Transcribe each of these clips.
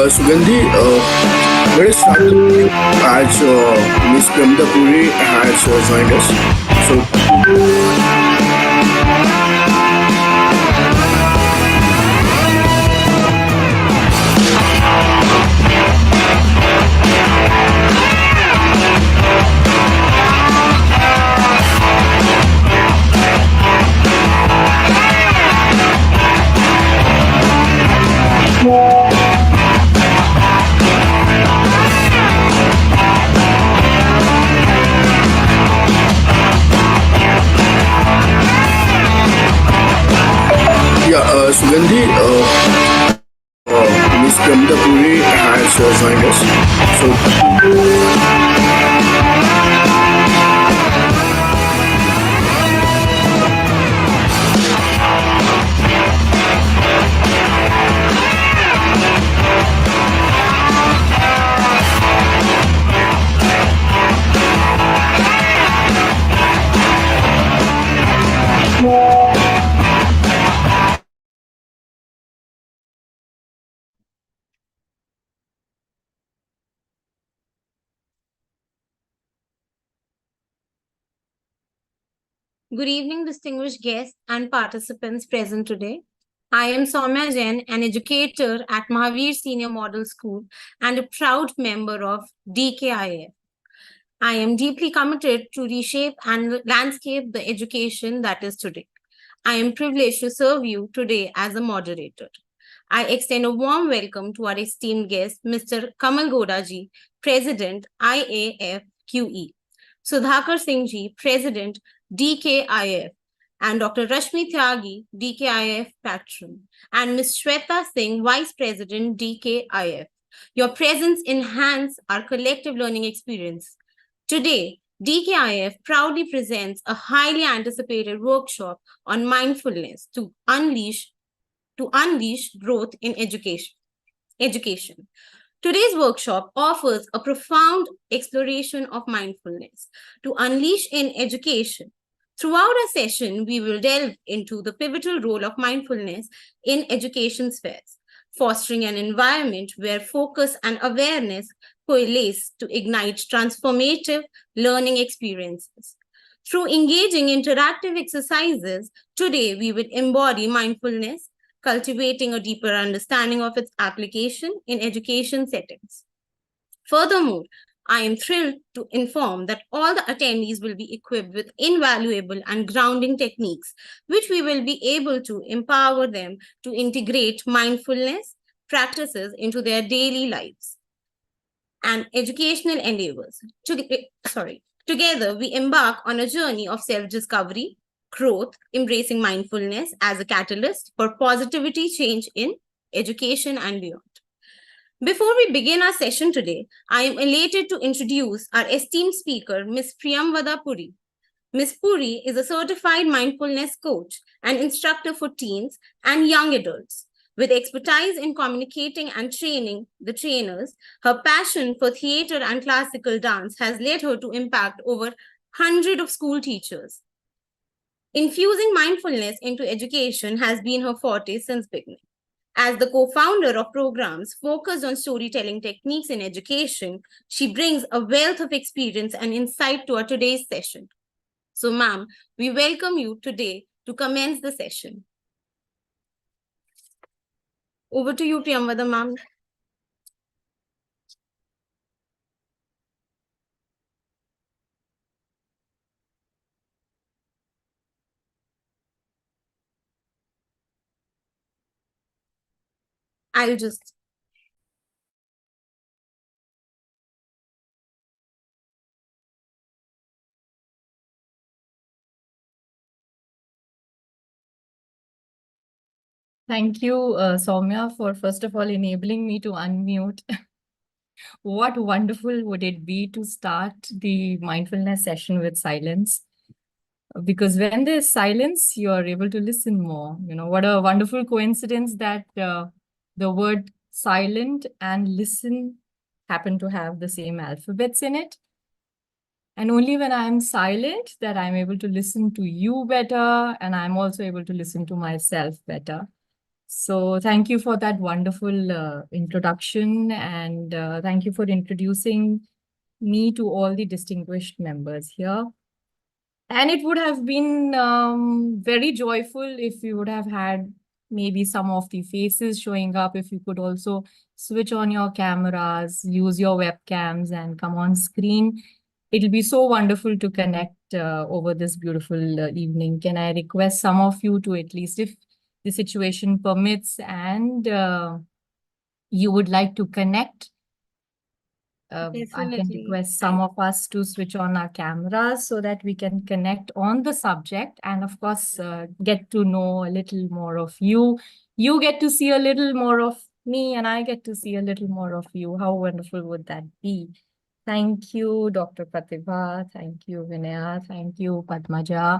Sugandhi, let us start the meeting as Ms. Pramda Puri has joined us. So, yeah, Sugandhi, Ms. Pramda Puri has joined us. So, Good evening, distinguished guests and participants present today. I am Soumya Jain, an educator at Mahavir Senior Model School and a proud member of DKIF. I am deeply committed to reshape and landscape the education that is today. I am privileged to serve you today as a moderator. I extend a warm welcome to our esteemed guest, Mr. Kamal Godaji, President IAFQE, Sudhakar Singh ji, President DKIF, and Dr. Rashmi Tyagi, DKIF Patron, and Ms. Shweta Singh, Vice President DKIF. Your presence enhances our collective learning experience. Today, DKIF proudly presents a highly anticipated workshop on mindfulness to unleash growth in education. Today's workshop offers a profound exploration of mindfulness to unleash in education. Throughout our session, we will delve into the pivotal role of mindfulness in education spheres, fostering an environment where focus and awareness coalesce to ignite transformative learning experiences. Through engaging interactive exercises, today we will embody mindfulness, cultivating a deeper understanding of its application in education settings. Furthermore, I am thrilled to inform that all the attendees will be equipped with invaluable and grounding techniques, which we will be able to empower them to integrate mindfulness practices into their daily lives and educational endeavors. Together, we embark on a journey of self discovery, growth, embracing mindfulness as a catalyst for positivity change in education and beyond. Before we begin our session today, I am elated to introduce our esteemed speaker, Ms. Priyamvada Puri. Ms. Puri is a certified mindfulness coach and instructor for teens and young adults. With expertise in communicating and training the trainers, her passion for theater and classical dance has led her to impact over 100 of school teachers. Infusing mindfulness into education has been her forte since beginning. As the co-founder of programs focused on storytelling techniques in education, she brings a wealth of experience and insight to our today's session. So, ma'am, we welcome you today to commence the session. Over to you, Priyamvada, ma'am. I'll just Thank you, Soumya, for first of all enabling me to unmute. What wonderful would it be to start the mindfulness session with silence? Because when there's silence, you're able to listen more. You know, what a wonderful coincidence that the word silent and listen happen to have the same alphabets in it. And only when I'm silent that I'm able to listen to you better, and I'm also able to listen to myself better. So thank you for that wonderful introduction, and thank you for introducing me to all the distinguished members here. And it would have been very joyful if we would have had maybe some of the faces showing up, if you could also switch on your cameras, use your webcams and come on screen. It'll be so wonderful to connect over this beautiful evening. Can I request some of you to, at least if the situation permits and you would like to connect, I can Definitely. request some of us to switch on our cameras so that we can connect on the subject and, of course, get to know a little more of you. You get to see a little more of me, and I get to see a little more of you. How wonderful would that be? Thank you, Dr. Pratibha. Thank you, Vinaya. Thank you, Padmaja.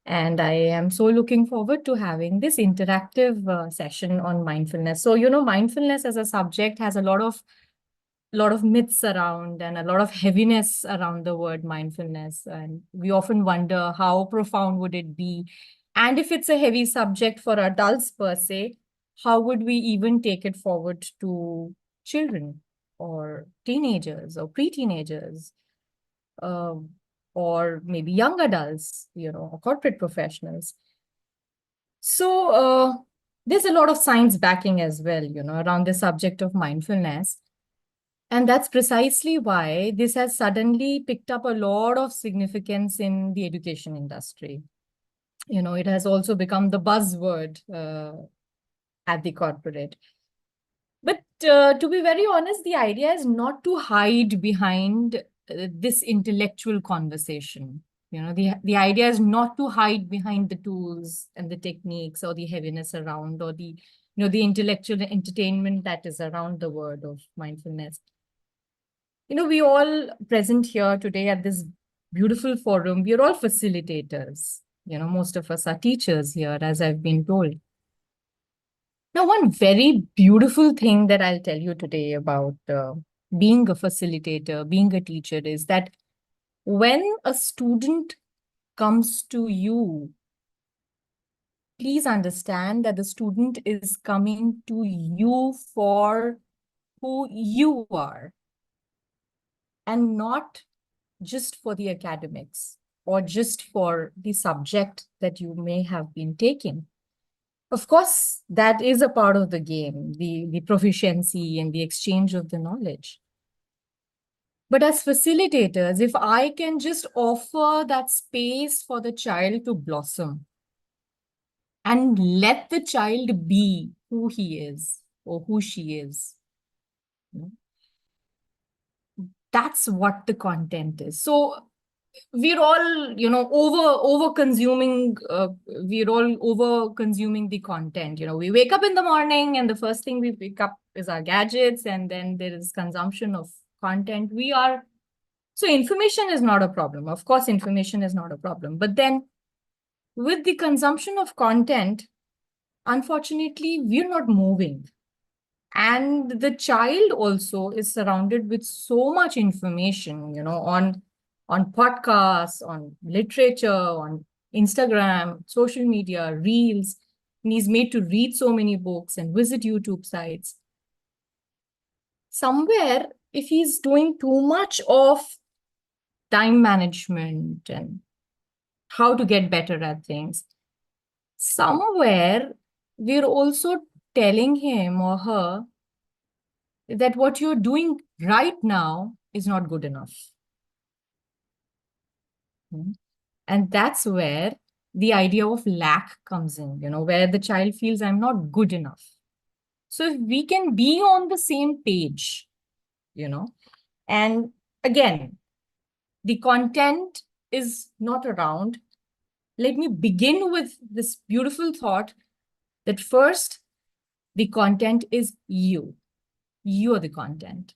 And I am so looking forward to having this interactive session on mindfulness. So, mindfulness as a subject has a lot of myths around and a lot of heaviness around the word mindfulness, and we often wonder how profound would it be, and if it's a heavy subject for adults per se, how would we even take it forward to children or teenagers or pre-teenagers, um, or maybe young adults, or corporate professionals. So there's a lot of science backing as well, around the subject of mindfulness. And that's precisely why this has suddenly picked up a lot of significance in the education industry. It has also become the buzzword at the corporate. But to be very honest, the idea is not to hide behind this intellectual conversation. The idea is not to hide behind the tools and the techniques or the heaviness around, or the intellectual entertainment that is around the word of mindfulness. We all present here today at this beautiful forum, we're all facilitators. Most of us are teachers here, as I've been told. Now, one very beautiful thing that I'll tell you today about being a facilitator, being a teacher, is that when a student comes to you, please understand that the student is coming to you for who you are and not just for the academics or just for the subject that you may have been taking. Of course, that is a part of the game, the proficiency and the exchange of the knowledge. But as facilitators, if I can just offer that space for the child to blossom and let the child be who he is or who she is, that's what the content is. So we're all over consuming we're all over consuming the content. We wake up in the morning and the first thing we pick up is our gadgets, and then there is consumption of content. So information is not a problem. Of course, information is not a problem, but then with the consumption of content, unfortunately, we're not moving. And the child also is surrounded with so much information, on podcasts, on literature, on Instagram, social media, reels. And he's made to read so many books and visit YouTube sites. Somewhere, if he's doing too much of time management and how to get better at things, somewhere we're also telling him or her that what you're doing right now is not good enough. And that's where the idea of lack comes in, where the child feels I'm not good enough. So if we can be on the same page, and again, the content is not around. Let me begin with this beautiful thought that first, the content is you. You are the content.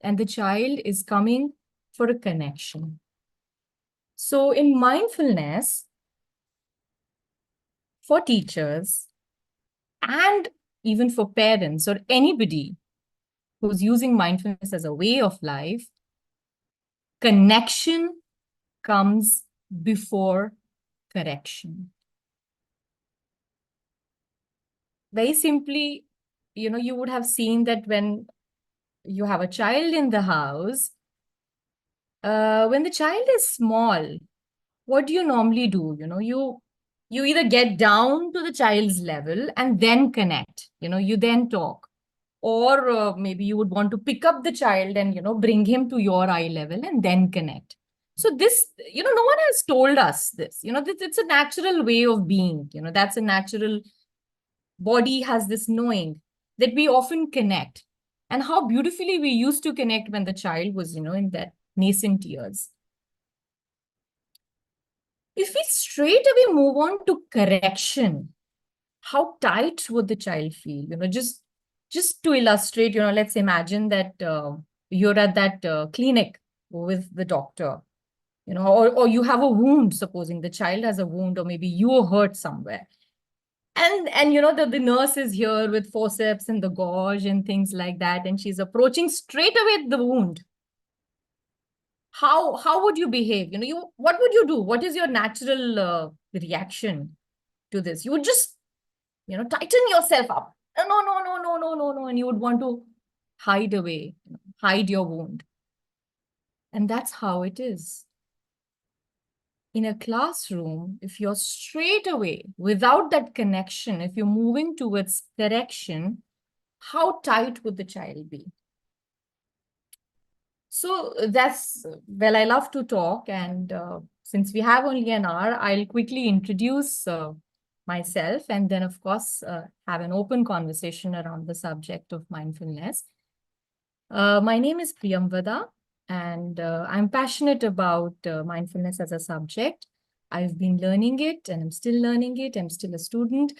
And the child is coming for a connection. So in mindfulness, for teachers and even for parents or anybody who's using mindfulness as a way of life, connection comes before correction. very simply, you would have seen that when you have a child in the house, when the child is small, what do you normally do? You either get down to the child's level and then connect, you then talk. Or maybe you would want to pick up the child and, bring him to your eye level and then connect. So this, no one has told us this, it's a natural way of being, that's a natural body has this knowing that we often connect. And how beautifully we used to connect when the child was, in that nascent years. If we straight away move on to correction, how tight would the child feel? Just to illustrate, let's imagine that you're at that clinic with the doctor, or you have a wound, supposing the child has a wound, or maybe you are hurt somewhere. And the nurse is here with forceps and the gauze and things like that, and she's approaching straight away at the wound. How would you behave? What would you do? What is your natural reaction to this? You would just, tighten yourself up. No, no, no, no, no, no, no. And you would want to hide away, hide your wound. And that's how it is. In a classroom, if you're straight away, without that connection, if you're moving towards correction, how tight would the child be? So well, I love to talk. And since we have only an hour, I'll quickly introduce myself and then, of course, have an open conversation around the subject of mindfulness. My name is Priyamvada, and I'm passionate about mindfulness as a subject. I've been learning it and I'm still learning it. I'm still a student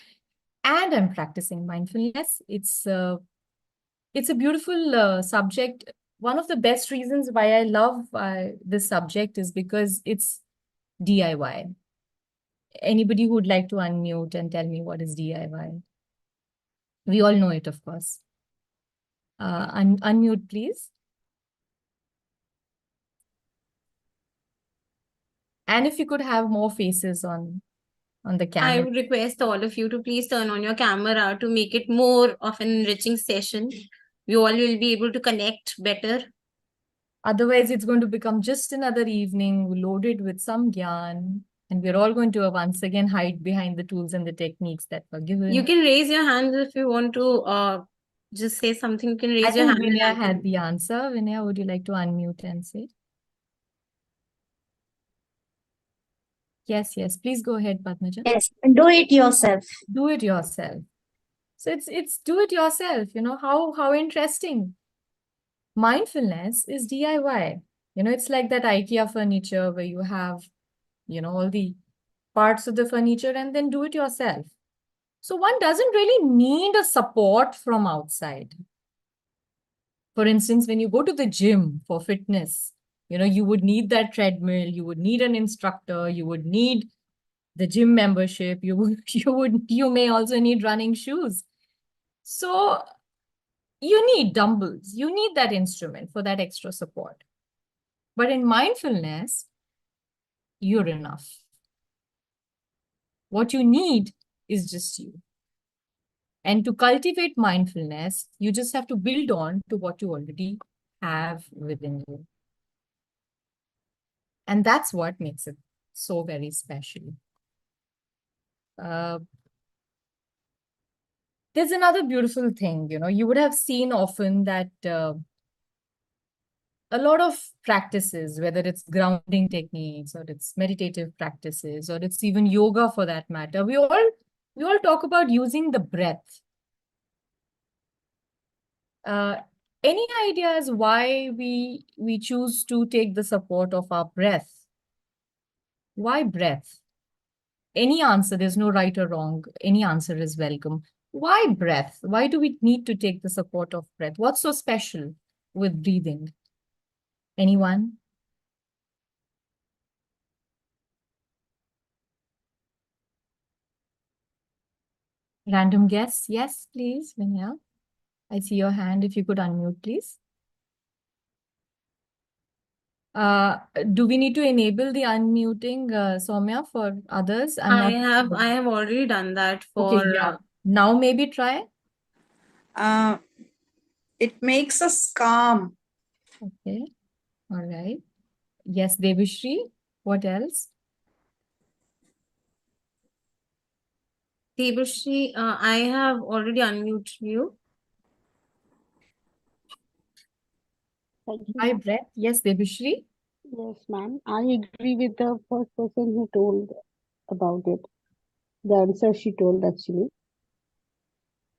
and I'm practicing mindfulness. It's a beautiful subject. One of the best reasons why I love this subject is because it's DIY. Anybody who would like to unmute and tell me what is DIY? We all know it, of course. Unmute, please. And if you could have more faces on the camera. I would request all of you to please turn on your camera to make it more of an enriching session. We all will be able to connect better. Otherwise, it's going to become just another evening loaded with some gyan. And we're all going to once again hide behind the tools and the techniques that were given. You can raise your hands if you want to just say something. You can raise I your think hand. Vinaya had the answer. Vinaya, would you like to unmute and say? Yes, please go ahead, Padmaja. Yes, do it yourself. Do it yourself. So it's do it yourself. How interesting. Mindfulness is DIY. It's like that IKEA furniture where you have, all the parts of the furniture and then do it yourself. So one doesn't really need a support from outside. For instance, when you go to the gym for fitness, you would need that treadmill, you would need an instructor, you would need the gym membership, you may also need running shoes. So you need dumbbells, you need that instrument for that extra support. But in mindfulness, you're enough. What you need is just you. And to cultivate mindfulness, you just have to build on to what you already have within you. And that's what makes it so very special. There's another beautiful thing, you would have seen often that a lot of practices, whether it's grounding techniques or it's meditative practices or it's even yoga for that matter, we all talk about using the breath. Any ideas why we choose to take the support of our breath? Why breath? Any answer, there's no right or wrong. Any answer is welcome. Why breath? Why do we need to take the support of breath? What's so special with breathing? Anyone? Random guess? Yes, please, Vinaya. I see your hand. If you could unmute, please. Do we need to enable the unmuting, Soumya, for others? I have already done that for. Okay, yeah. Now maybe try. It makes us calm. Okay. All right. Yes, Devashri. What else? Debashri, I have already unmuted you. Thank you, By ma'am. breath. Yes, Devashri. Yes, ma'am. I agree with the first person who told about it. The answer she told actually.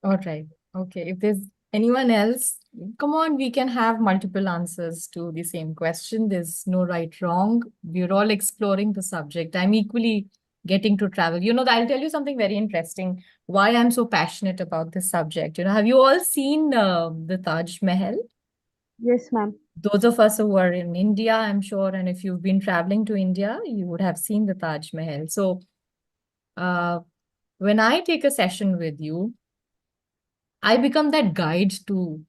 All right. Okay. If there's anyone else, come on, we can have multiple answers to the same question. There's no right, wrong. We're all exploring the subject. I'm equally getting to travel. I'll tell you something very interesting. Why I'm so passionate about this subject. Have you all seen the Taj Mahal? Yes, ma'am. Those of us who are in India, I'm sure, and if you've been traveling to India, you would have seen the Taj Mahal. So, when I take a session with you, I become that guide to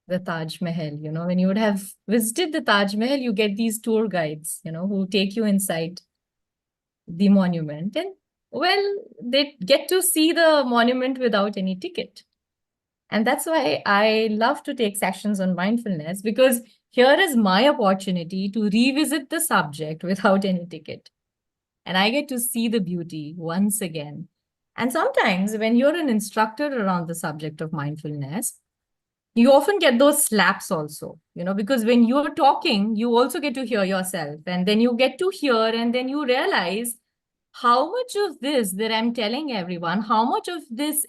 the Taj Mahal. When you would have visited the Taj Mahal, you get these tour guides, who take you inside the monument. And well, they get to see the monument without any ticket. And that's why I love to take sessions on mindfulness, because here is my opportunity to revisit the subject without any ticket. And I get to see the beauty once again. And sometimes when you're an instructor around the subject of mindfulness, you often get those slaps also, because when you're talking, you also get to hear yourself. And then you get to hear, and then you realize how much of this that I'm telling everyone, how much of this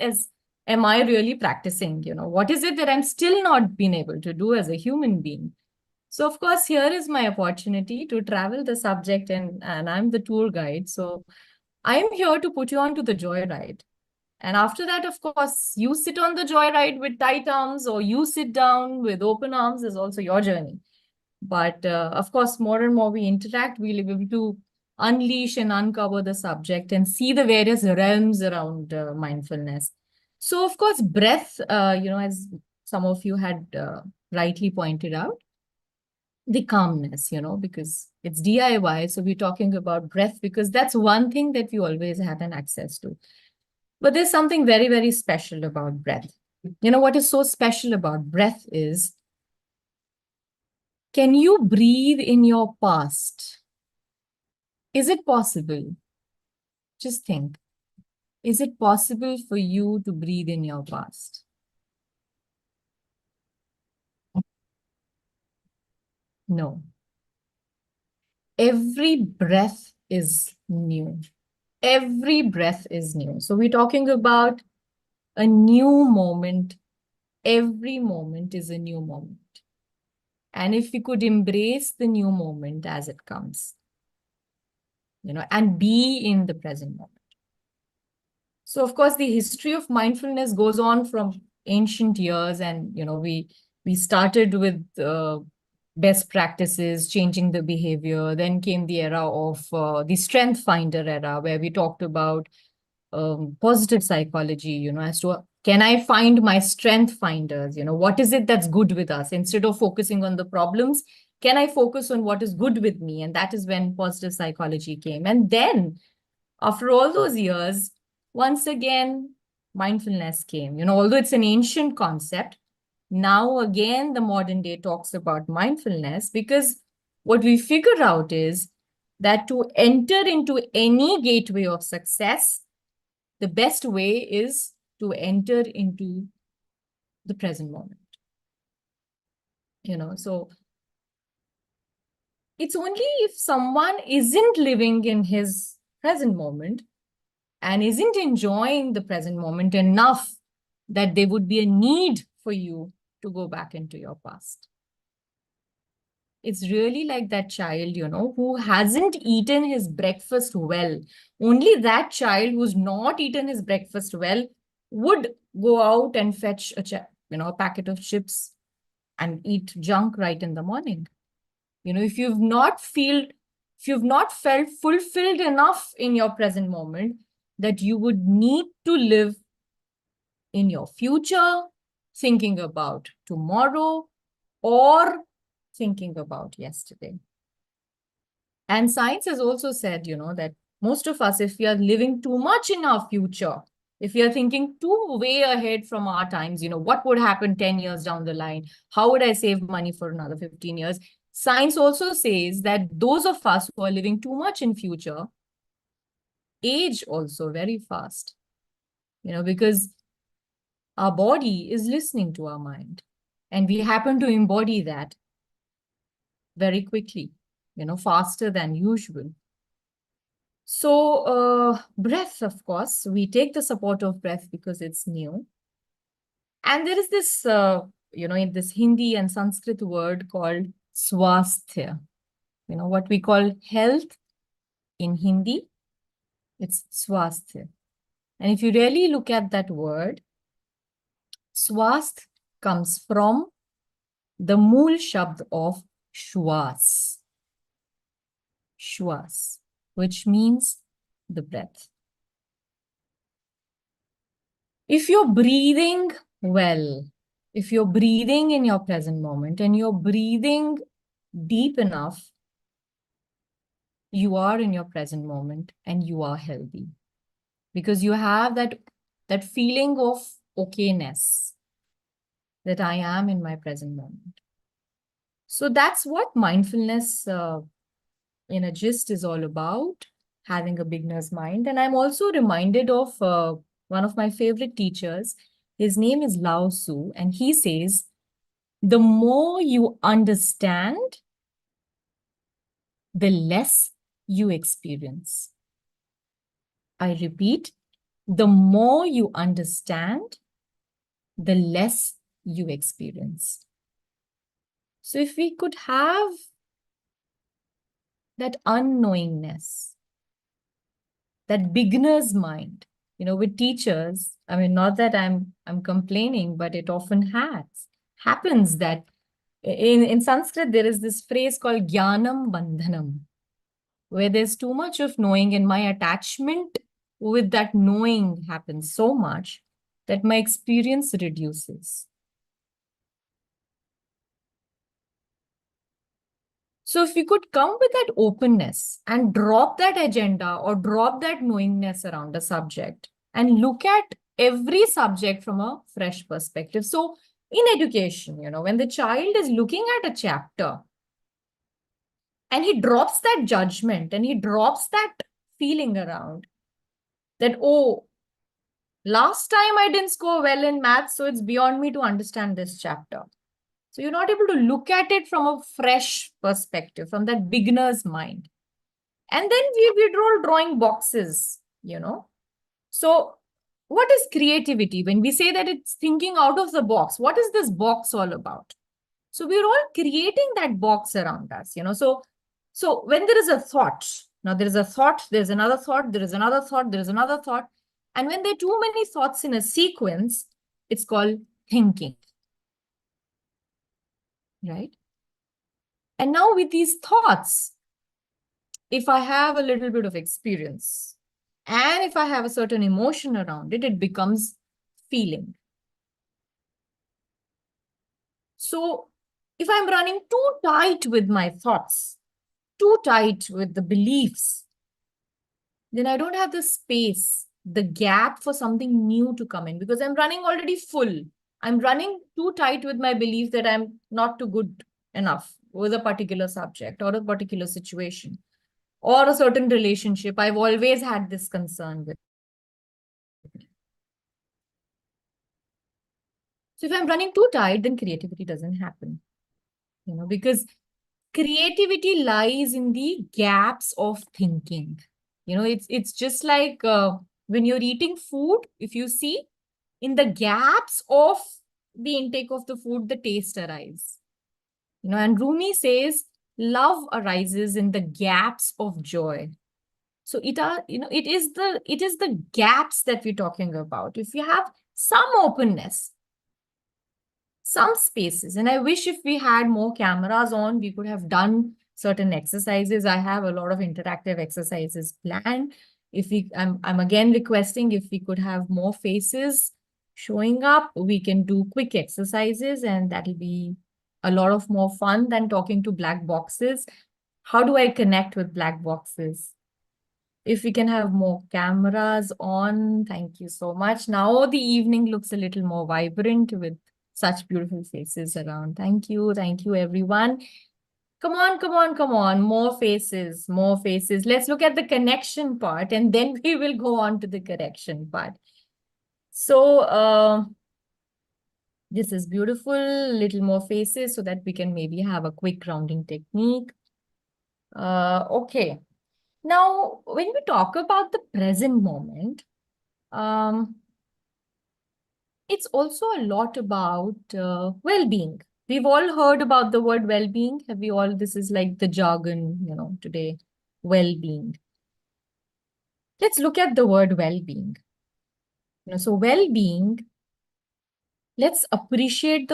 am I really practicing? What is it that I'm still not being able to do as a human being? So, of course, here is my opportunity to travel the subject, and I'm the tour guide. So, I'm here to put you onto the joyride. And after that, of course, you sit on the joyride with tight arms, or you sit down with open arms, is also your journey. But of course, more and more we interact, we'll be able to unleash and uncover the subject and see the various realms around mindfulness. So, of course, breath, as some of you had rightly pointed out, the calmness, because it's DIY. So we're talking about breath because that's one thing that we always have an access to. But there's something very, very special about breath. What is so special about breath is, can you breathe in your past? Is it possible? Just think. Is it possible for you to breathe in your past? No. Every breath is new. Every breath is new. So we're talking about a new moment. Every moment is a new moment. And if we could embrace the new moment as it comes, and be in the present moment. So, of course, the history of mindfulness goes on from ancient years, and we started with best practices, changing the behavior. Then came the era of the strength finder era, where we talked about positive psychology, as to can I find my strength finders? What is it that's good with us? Instead of focusing on the problems, can I focus on what is good with me? And that is when positive psychology came. And then, after all those years, once again, mindfulness came. Although it's an ancient concept, now again, the modern day talks about mindfulness, because what we figure out is that to enter into any gateway of success, the best way is to enter into the present moment. So it's only if someone isn't living in his present moment and isn't enjoying the present moment enough that there would be a need for you to go back into your past. It's really like that child, who hasn't eaten his breakfast well. Only that child who's not eaten his breakfast well would go out and fetch a packet of chips and eat junk right in the morning. If you've not felt fulfilled enough in your present moment, that you would need to live in your future, thinking about tomorrow, or thinking about yesterday. And science has also said, that most of us, if we are living too much in our future, If we are thinking too way ahead from our times, what would happen 10 years down the line? How would I save money for another 15 years? Science also says that those of us who are living too much in future age also very fast, because our body is listening to our mind. And we happen to embody that very quickly, faster than usual. So breath, of course, we take the support of breath because it's new. And there is this, in this Hindi and Sanskrit word called swasthya, what we call health in Hindi, it's swasthya. And if you really look at that word, swasth comes from the mool shabd of shwas, which means the breath. If you're breathing well, if you're breathing in your present moment and you're breathing deep enough, you are in your present moment and you are healthy because you have that feeling of okayness, that I am in my present moment. So that's what mindfulness in a gist is all about, having a beginner's mind. And I'm also reminded of one of my favorite teachers. His name is Lao Tzu, and he says, the more you understand, the less you experience. I repeat, the more you understand, the less you experience. So if we could have that unknowingness, that beginner's mind, with teachers, I mean, not that I'm complaining, but it often happens that in Sanskrit, there is this phrase called jnanam bandhanam, where there's too much of knowing and my attachment with that knowing happens so much that my experience reduces. So if we could come with that openness and drop that agenda or drop that knowingness around a subject and look at every subject from a fresh perspective. So in education, when the child is looking at a chapter and he drops that judgment and he drops that feeling around that, oh, last time I didn't score well in maths, so it's beyond me to understand this chapter. So you're not able to look at it from a fresh perspective, from that beginner's mind. And then we're all drawing boxes, So what is creativity? When we say that it's thinking out of the box, what is this box all about? So we're all creating that box around us, So when there is a thought, now there is a thought, there's another thought, there is another thought, there is another thought. And when there are too many thoughts in a sequence, it's called thinking. Right? And now with these thoughts, if I have a little bit of experience and if I have a certain emotion around it, it becomes feeling. So if I'm running too tight with my thoughts, too tight with the beliefs, then I don't have the space, the gap for something new to come in because I'm running already full. I'm running too tight with my belief that I'm not too good enough with a particular subject or a particular situation or a certain relationship. I've always had this concern with. So if I'm running too tight, then creativity doesn't happen, because creativity lies in the gaps of thinking. It's just like when you're eating food, if you see in the gaps of the intake of the food, the taste arrives. And Rumi says, love arises in the gaps of joy. So it is the gaps that we're talking about. If you have some openness, some spaces, and I wish if we had more cameras on, we could have done certain exercises. I have a lot of interactive exercises planned. I'm again requesting if we could have more faces showing up, we can do quick exercises, and that'll be a lot of more fun than talking to black boxes. How do I connect with black boxes? If we can have more cameras on, thank you so much. Now the evening looks a little more vibrant with such beautiful faces around. Thank you everyone. Come on, come on, come on. More faces, more faces. Let's look at the connection part and then we will go on to the correction part. So, this is beautiful. Little more faces so that we can maybe have a quick grounding technique. Okay. Now, when we talk about the present moment, it's also a lot about well-being. We've all heard about the word well-being. Have we all? This is like the jargon, today, well-being. Let's look at the word well-being. So well-being, let's appreciate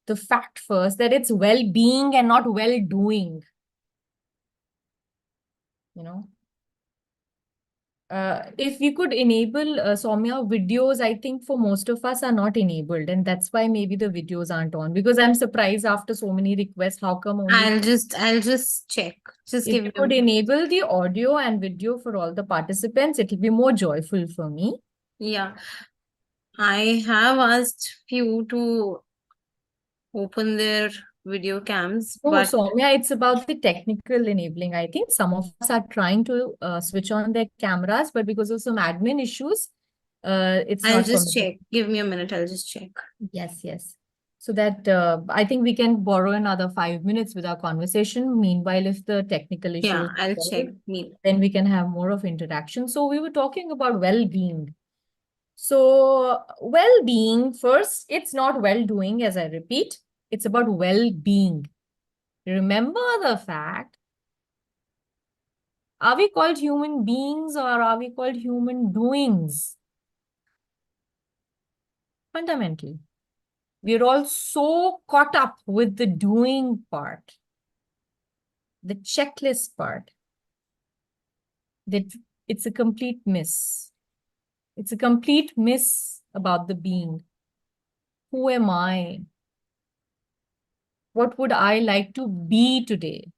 the fact first that it's well-being and not well-doing. If we could enable Soumya videos, I think for most of us are not enabled, and that's why maybe the videos aren't on. Because I'm surprised after so many requests, how come only I'll just check. Just if give you me a could minute. enable the audio and video for all the participants, it'll be more joyful for me. Yeah. I have asked few to open their video cams, Oh, but Soumya, it's about the technical enabling. I think some of us are trying to switch on their cameras, but because of some admin issues, it's I'll not just permitted. check. Give me a minute. I'll just check. Yes, yes. So that I think we can borrow another 5 minutes with our conversation. Meanwhile, if the technical issue Yeah, is I'll check. solved, Me. then we can have more of interaction. So we were talking about well-being. So well-being, first, it's not well-doing, as I repeat. It's about well-being. Remember the fact, are we called human beings or are we called human doings? Fundamentally. We're all so caught up with the doing part, the checklist part, that it's a complete miss. It's a complete miss about the being. Who am I? What would I like to be today?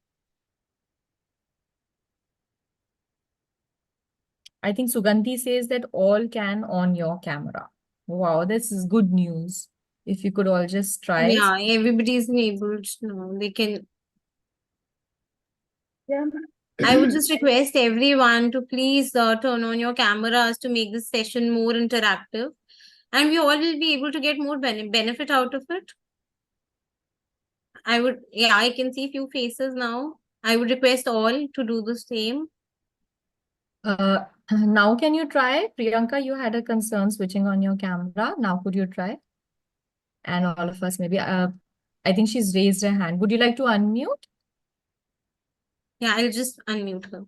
I think Sugandhi says that all can on your camera. Wow, this is good news. If you could all just try. Yeah, everybody's enabled. No, they can. Yeah. I would just request everyone to please turn on your cameras to make this session more interactive, and we all will be able to get more benefit out of it. Yeah, I can see few faces now. I would request all to do the same. Now can you try? Priyanka, you had a concern switching on your camera. Now could you try? And all of us maybe. I think she's raised her hand. Would you like to unmute? Yeah, I'll just unmute her.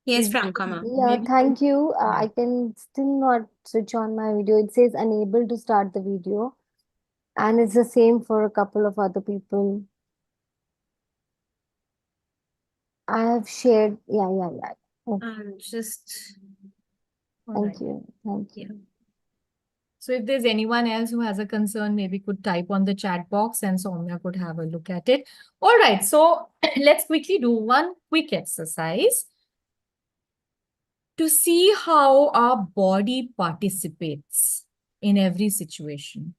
Yes, Priyanka ma'am. Yeah, Maybe. thank you. Yeah. I can still not switch on my video. It says unable to start the video. And it's the same for a couple of other people. I have shared. Yeah. Okay, I'll just. All thank right. you. Thank Yeah. you. So if there's anyone else who has a concern, maybe could type on the chat box and Soumya could have a look at it. All right, so let's quickly do one quick exercise to see how our body participates in every situation.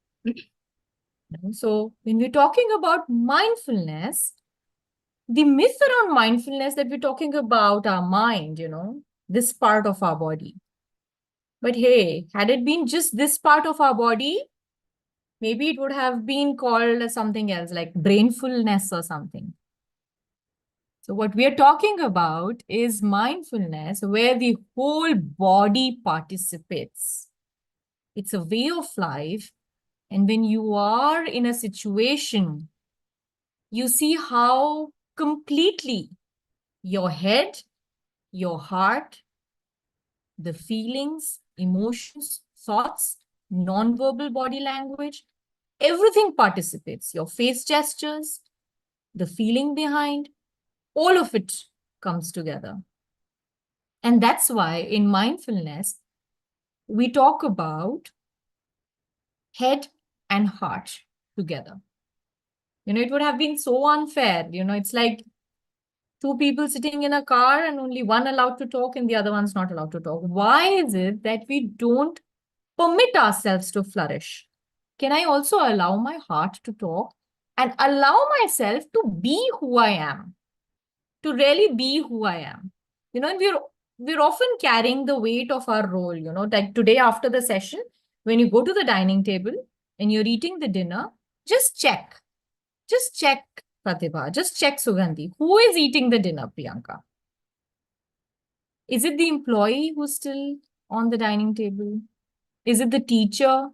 So when we're talking about mindfulness, the myth around mindfulness that we're talking about our mind, this part of our body. But hey, had it been just this part of our body, maybe it would have been called something else like brainfulness or something. So what we are talking about is mindfulness where the whole body participates. It's a way of life. And when you are in a situation, you see how completely your head, your heart, the feelings, emotions, thoughts, non-verbal body language, everything participates. Your face gestures, the feeling behind, all of it comes together. And that's why in mindfulness, we talk about head and heart together. It would have been so unfair. It's like Two people sitting in a car and only one allowed to talk and the other one's not allowed to talk. Why is it that we don't permit ourselves to flourish? Can I also allow my heart to talk and allow myself to be who I am? To really be who I am. And we're often carrying the weight of our role, like today after the session, when you go to the dining table and you're eating the dinner, just check. Just check, Pratibha. Just check, Sugandhi. Who is eating the dinner, Priyanka? Is it the employee who's still on the dining table? Is it the teacher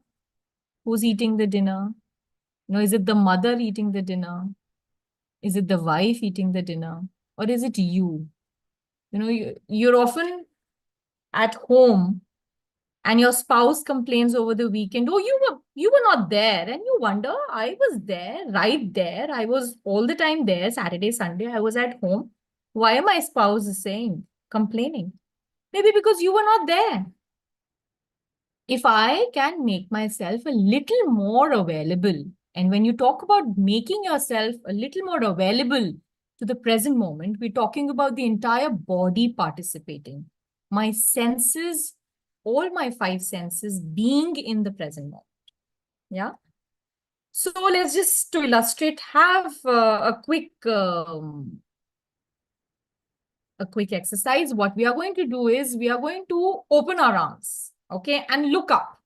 who's eating the dinner? Is it the mother eating the dinner? Is it the wife eating the dinner? Or is it you? You're often at home and your spouse complains over the weekend, oh, you were not there. And you wonder, I was there, right there. I was all the time there, Saturday, Sunday, I was at home. Why am my spouse complaining? Maybe because you were not there. If I can make myself a little more available, and when you talk about making yourself a little more available to the present moment, we're talking about the entire body participating. My senses, all my five senses being in the present moment. Yeah. So let's just, to illustrate, have a quick exercise. What we are going to do is we are going to open our arms, okay, and look up.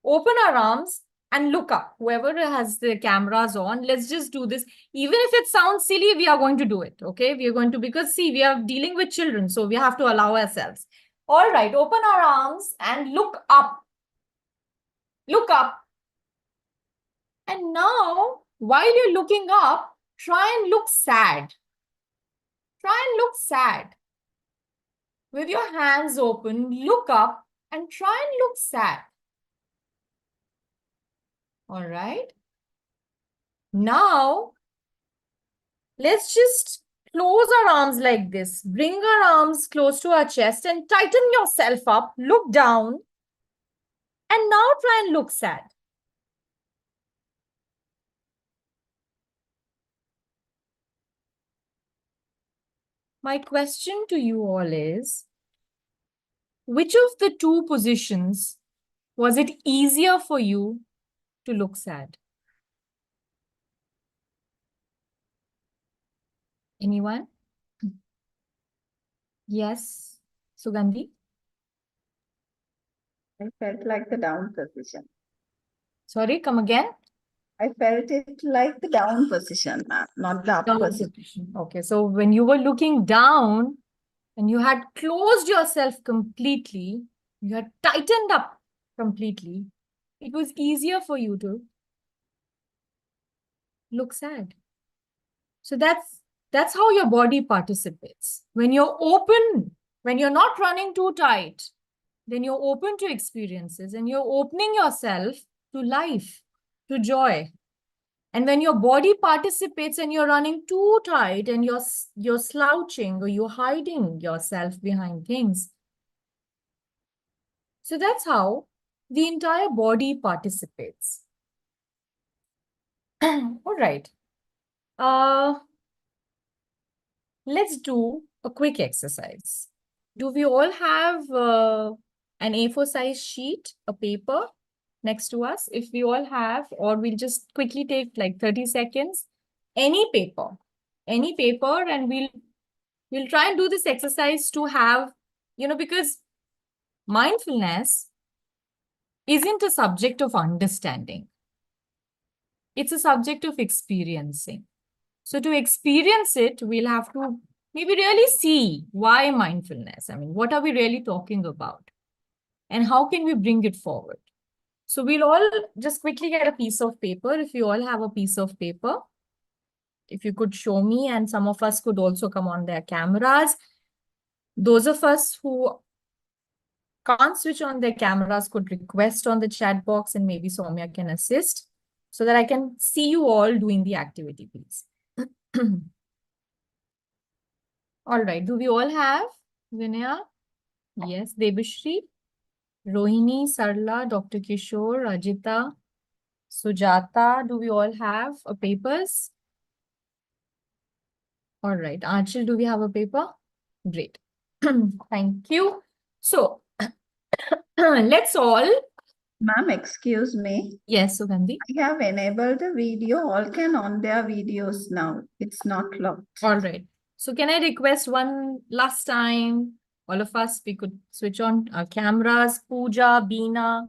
Open our arms and look up. Whoever has the cameras on, let's just do this. Even if it sounds silly, we are going to do it, okay? We are going to, because see, we are dealing with children, so we have to allow ourselves. All right, open our arms and look up. Look up. And now, while you're looking up, try and look sad. Try and look sad. With your hands open, look up and try and look sad. All right. Now, let's just close our arms like this. Bring our arms close to our chest and tighten yourself up. Look down. And now try and look sad. My question to you all is, which of the two positions was it easier for you to look sad? Anyone? Yes, Sugandhi? I felt like the down position. Sorry, come again? I felt it like the down position, ma'am, not the up Down position. position. Okay, so when you were looking down and you had closed yourself completely, you had tightened up completely, it was easier for you to look sad. So that's how your body participates. When you're open, when you're not running too tight, then you're open to experiences and you're opening yourself to life, to joy. And when your body participates and you're running too tight and you're slouching or you're hiding yourself behind things. So that's how the entire body participates. All right. Let's do a quick exercise. Do we all have an A4 size sheet, a paper next to us? If we all have, or we'll just quickly take like 30 seconds, any paper, and we'll try and do this exercise to have, because mindfulness isn't a subject of understanding. It's a subject of experiencing. So to experience it, we'll have to maybe really see why mindfulness. I mean, what are we really talking about? And how can we bring it forward? So we'll all just quickly get a piece of paper. If you all have a piece of paper, if you could show me, and some of us could also come on their cameras. Those of us who can't switch on their cameras could request on the chat box, and maybe Soumya can assist so that I can see you all doing the activity, please. All right. Do we all have Vinaya? Yes. Debashri, Rohini, Sarla, Dr. Kishore, Rajita, Sujata. Do we all have papers? All right. Archil, do we have a paper? Great. Thank you. So let's all. Ma'am, excuse me. Yes, Sugandhi. I have enabled the video. All can on their videos now. It's not locked. All right. So can I request one last time? All of us, we could switch on our cameras. Pooja, Beena,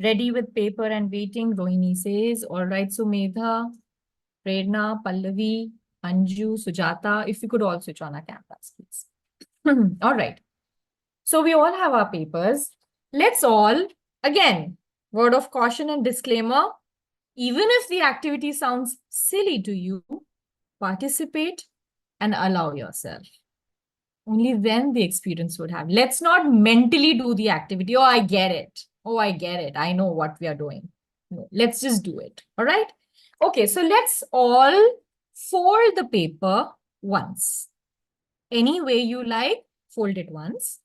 ready with paper and waiting. Rohini says, all right. So Medha, Prerna, Pallavi, Anju, Sujata, if you could all switch on our cameras, please. All right. So we all have our papers. Let's all, again, word of caution and disclaimer, even if the activity sounds silly to you, participate and allow yourself. Only then the experience would have. Let's not mentally do the activity. Oh, I get it. Oh, I get it. I know what we are doing. No, let's just do it. All right. Okay, so let's all fold the paper once. Any way you like, fold it once.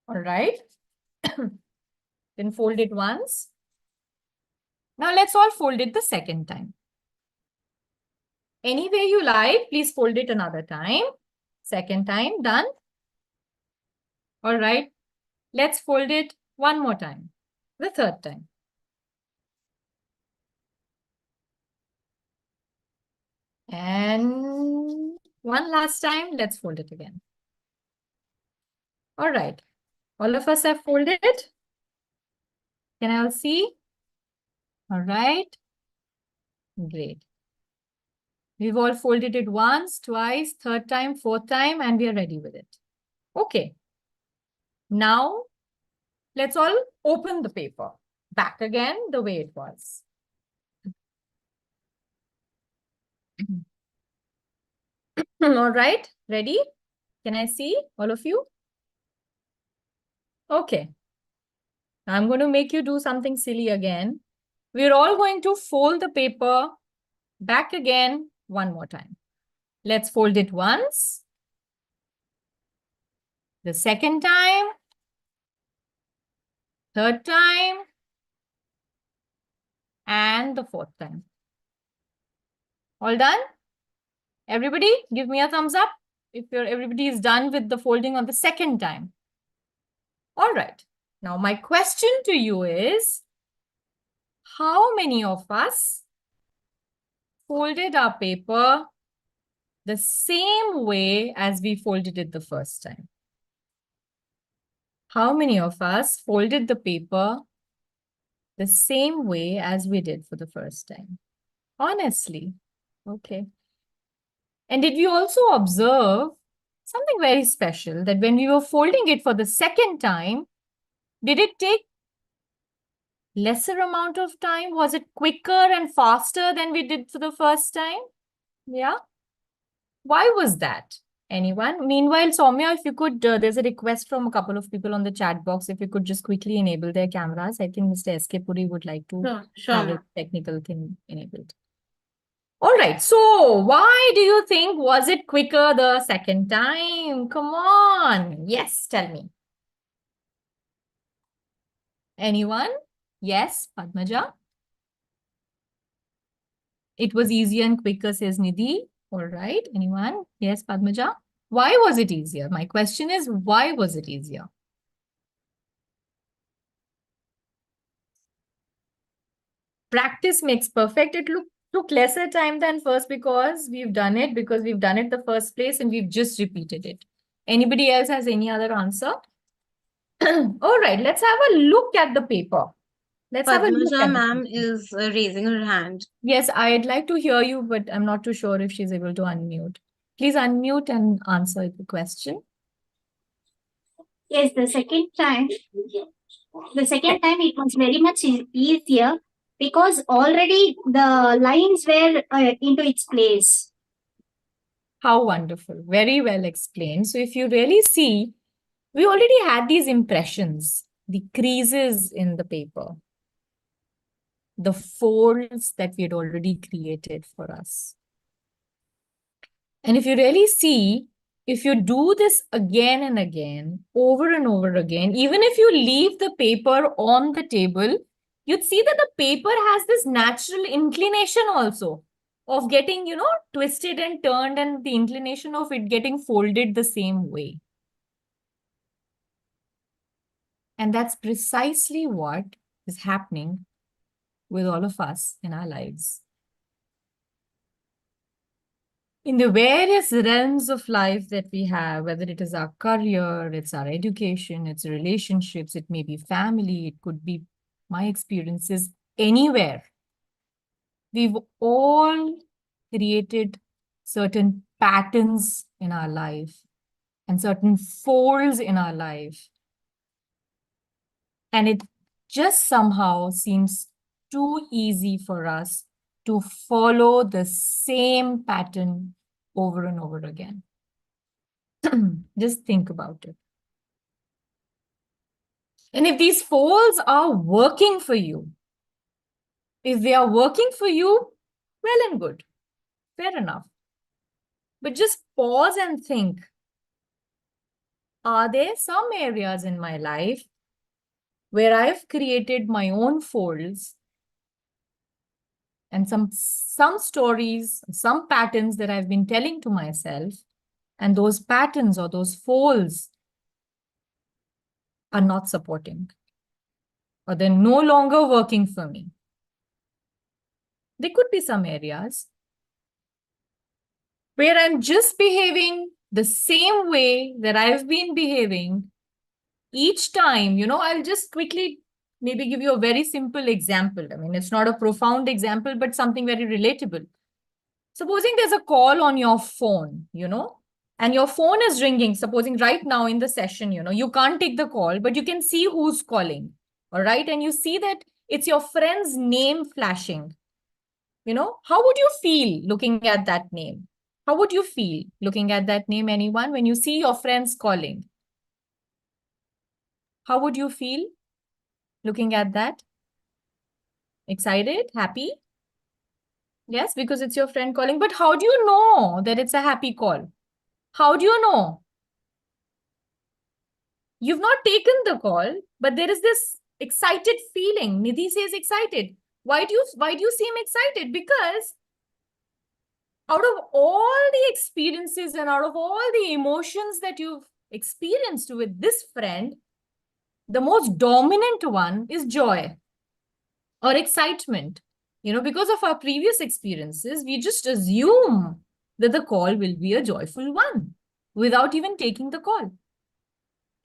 All right. Then fold it once. Now let's all fold it the second time. Any way you like, please fold it another time. Second time, done. All right. Let's fold it one more time. The third time. And one last time, let's fold it again. All right. All of us have folded. Can I all see? All right. Great. We've all folded it once, twice, third time, fourth time, and we are ready with it. Okay. Now, let's all open the paper back again the way it was. All right. Ready? Can I see all of you? Okay. Now I'm going to make you do something silly again. We're all going to fold the paper back again one more time. Let's fold it once. The second time. Third time. And the fourth time. All done? Everybody, give me a thumbs up if everybody is done with the folding on the second time. All right. Now my question to you is, how many of us folded our paper the same way as we folded it the first time? How many of us folded the paper the same way as we did for the first time? Honestly. Okay. And did we also observe something very special, that when we were folding it for the second time, did it take lesser amount of time? Was it quicker and faster than we did for the first time? Yeah. Why was that? Anyone? Meanwhile, Soumya, if you could, there's a request from a couple of people on the chat box. If you could just quickly enable their cameras. I think Mr. S.K. Puri would like to Sure, have ma'am. a technical thing enabled. All right. So why do you think was it quicker the second time? Come on. Yes, tell me. Anyone? Yes, Padmaja. It was easier and quicker, says Nidhi. All right. Anyone? Yes, Padmaja. Why was it easier? My question is, why was it easier? Practice makes perfect. It took lesser time than first because we've done it the first place and we've just repeated it. Anybody else has any other answer? All right, let's have a look at the paper. Let's have a look Padmaja at the ma'am paper. is raising her hand. Yes, I'd like to hear you, but I'm not too sure if she's able to unmute. Please unmute and answer the question. Yes, the second time it was very much easier because already the lines were into its place. How wonderful. Very well explained. So if you really see, we already had these impressions, the creases in the paper, the folds that we had already created for us. And if you really see, if you do this again and again, over and over again, even if you leave the paper on the table, you'd see that the paper has this natural inclination also. of getting, twisted and turned, and the inclination of it getting folded the same way. And that's precisely what is happening with all of us in our lives. In the various realms of life that we have, whether it is our career, it's our education, it's relationships, it may be family, it could be my experiences, anywhere. We've all created certain patterns in our life and certain folds in our life. And it just somehow seems too easy for us to follow the same pattern over and over again. Just think about it. And if these folds are working for you, if they are working for you, well and good, fair enough. But just pause and think, are there some areas in my life where I've created my own folds and some stories, some patterns that I've been telling to myself, and those patterns or those folds are not supporting, or they're no longer working for me? There could be some areas where I'm just behaving the same way that I've been behaving each time. I'll just quickly maybe give you a very simple example. I mean, it's not a profound example, but something very relatable. Supposing there's a call on your phone, and your phone is ringing, supposing right now in the session, you can't take the call, but you can see who's calling, all right? And you see that it's your friend's name flashing. How would you feel looking at that name? How would you feel looking at that name, anyone, when you see your friends calling? How would you feel looking at that? Excited? Happy? Yes, because it's your friend calling. But how do you know that it's a happy call? How do you know? You've not taken the call, but there is this excited feeling. Nidhi says excited. Why do you seem excited? Because out of all the experiences and out of all the emotions that you've experienced with this friend, the most dominant one is joy or excitement. Because of our previous experiences, we just assume that the call will be a joyful one without even taking the call.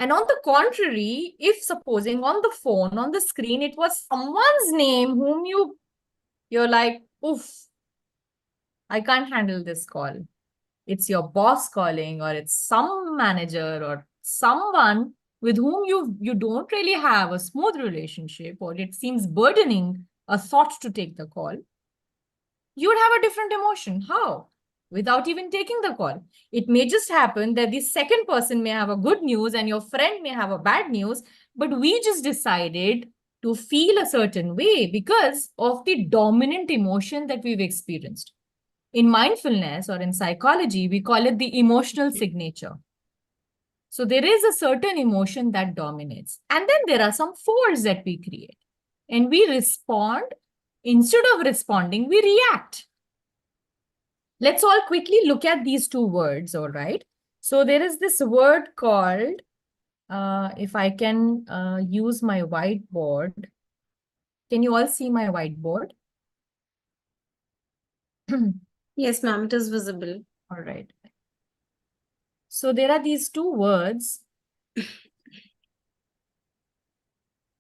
And on the contrary, if supposing on the phone, on the screen, it was someone's name whom you're like, oof, I can't handle this call. It's your boss calling, or it's some manager or someone with whom you don't really have a smooth relationship, or it seems burdening a thought to take the call, you would have a different emotion. How? Without even taking the call. It may just happen that the second person may have a good news and your friend may have a bad news, but we just decided to feel a certain way because of the dominant emotion that we've experienced. In mindfulness or in psychology, we call it the emotional signature. So there is a certain emotion that dominates. And then there are some folds that we create. And we respond. Instead of responding, we react. Let's all quickly look at these two words, all right? So there is this word called, if I can use my whiteboard. Can you all see my whiteboard? Yes, ma'am, it is visible. All right. So there are these two words.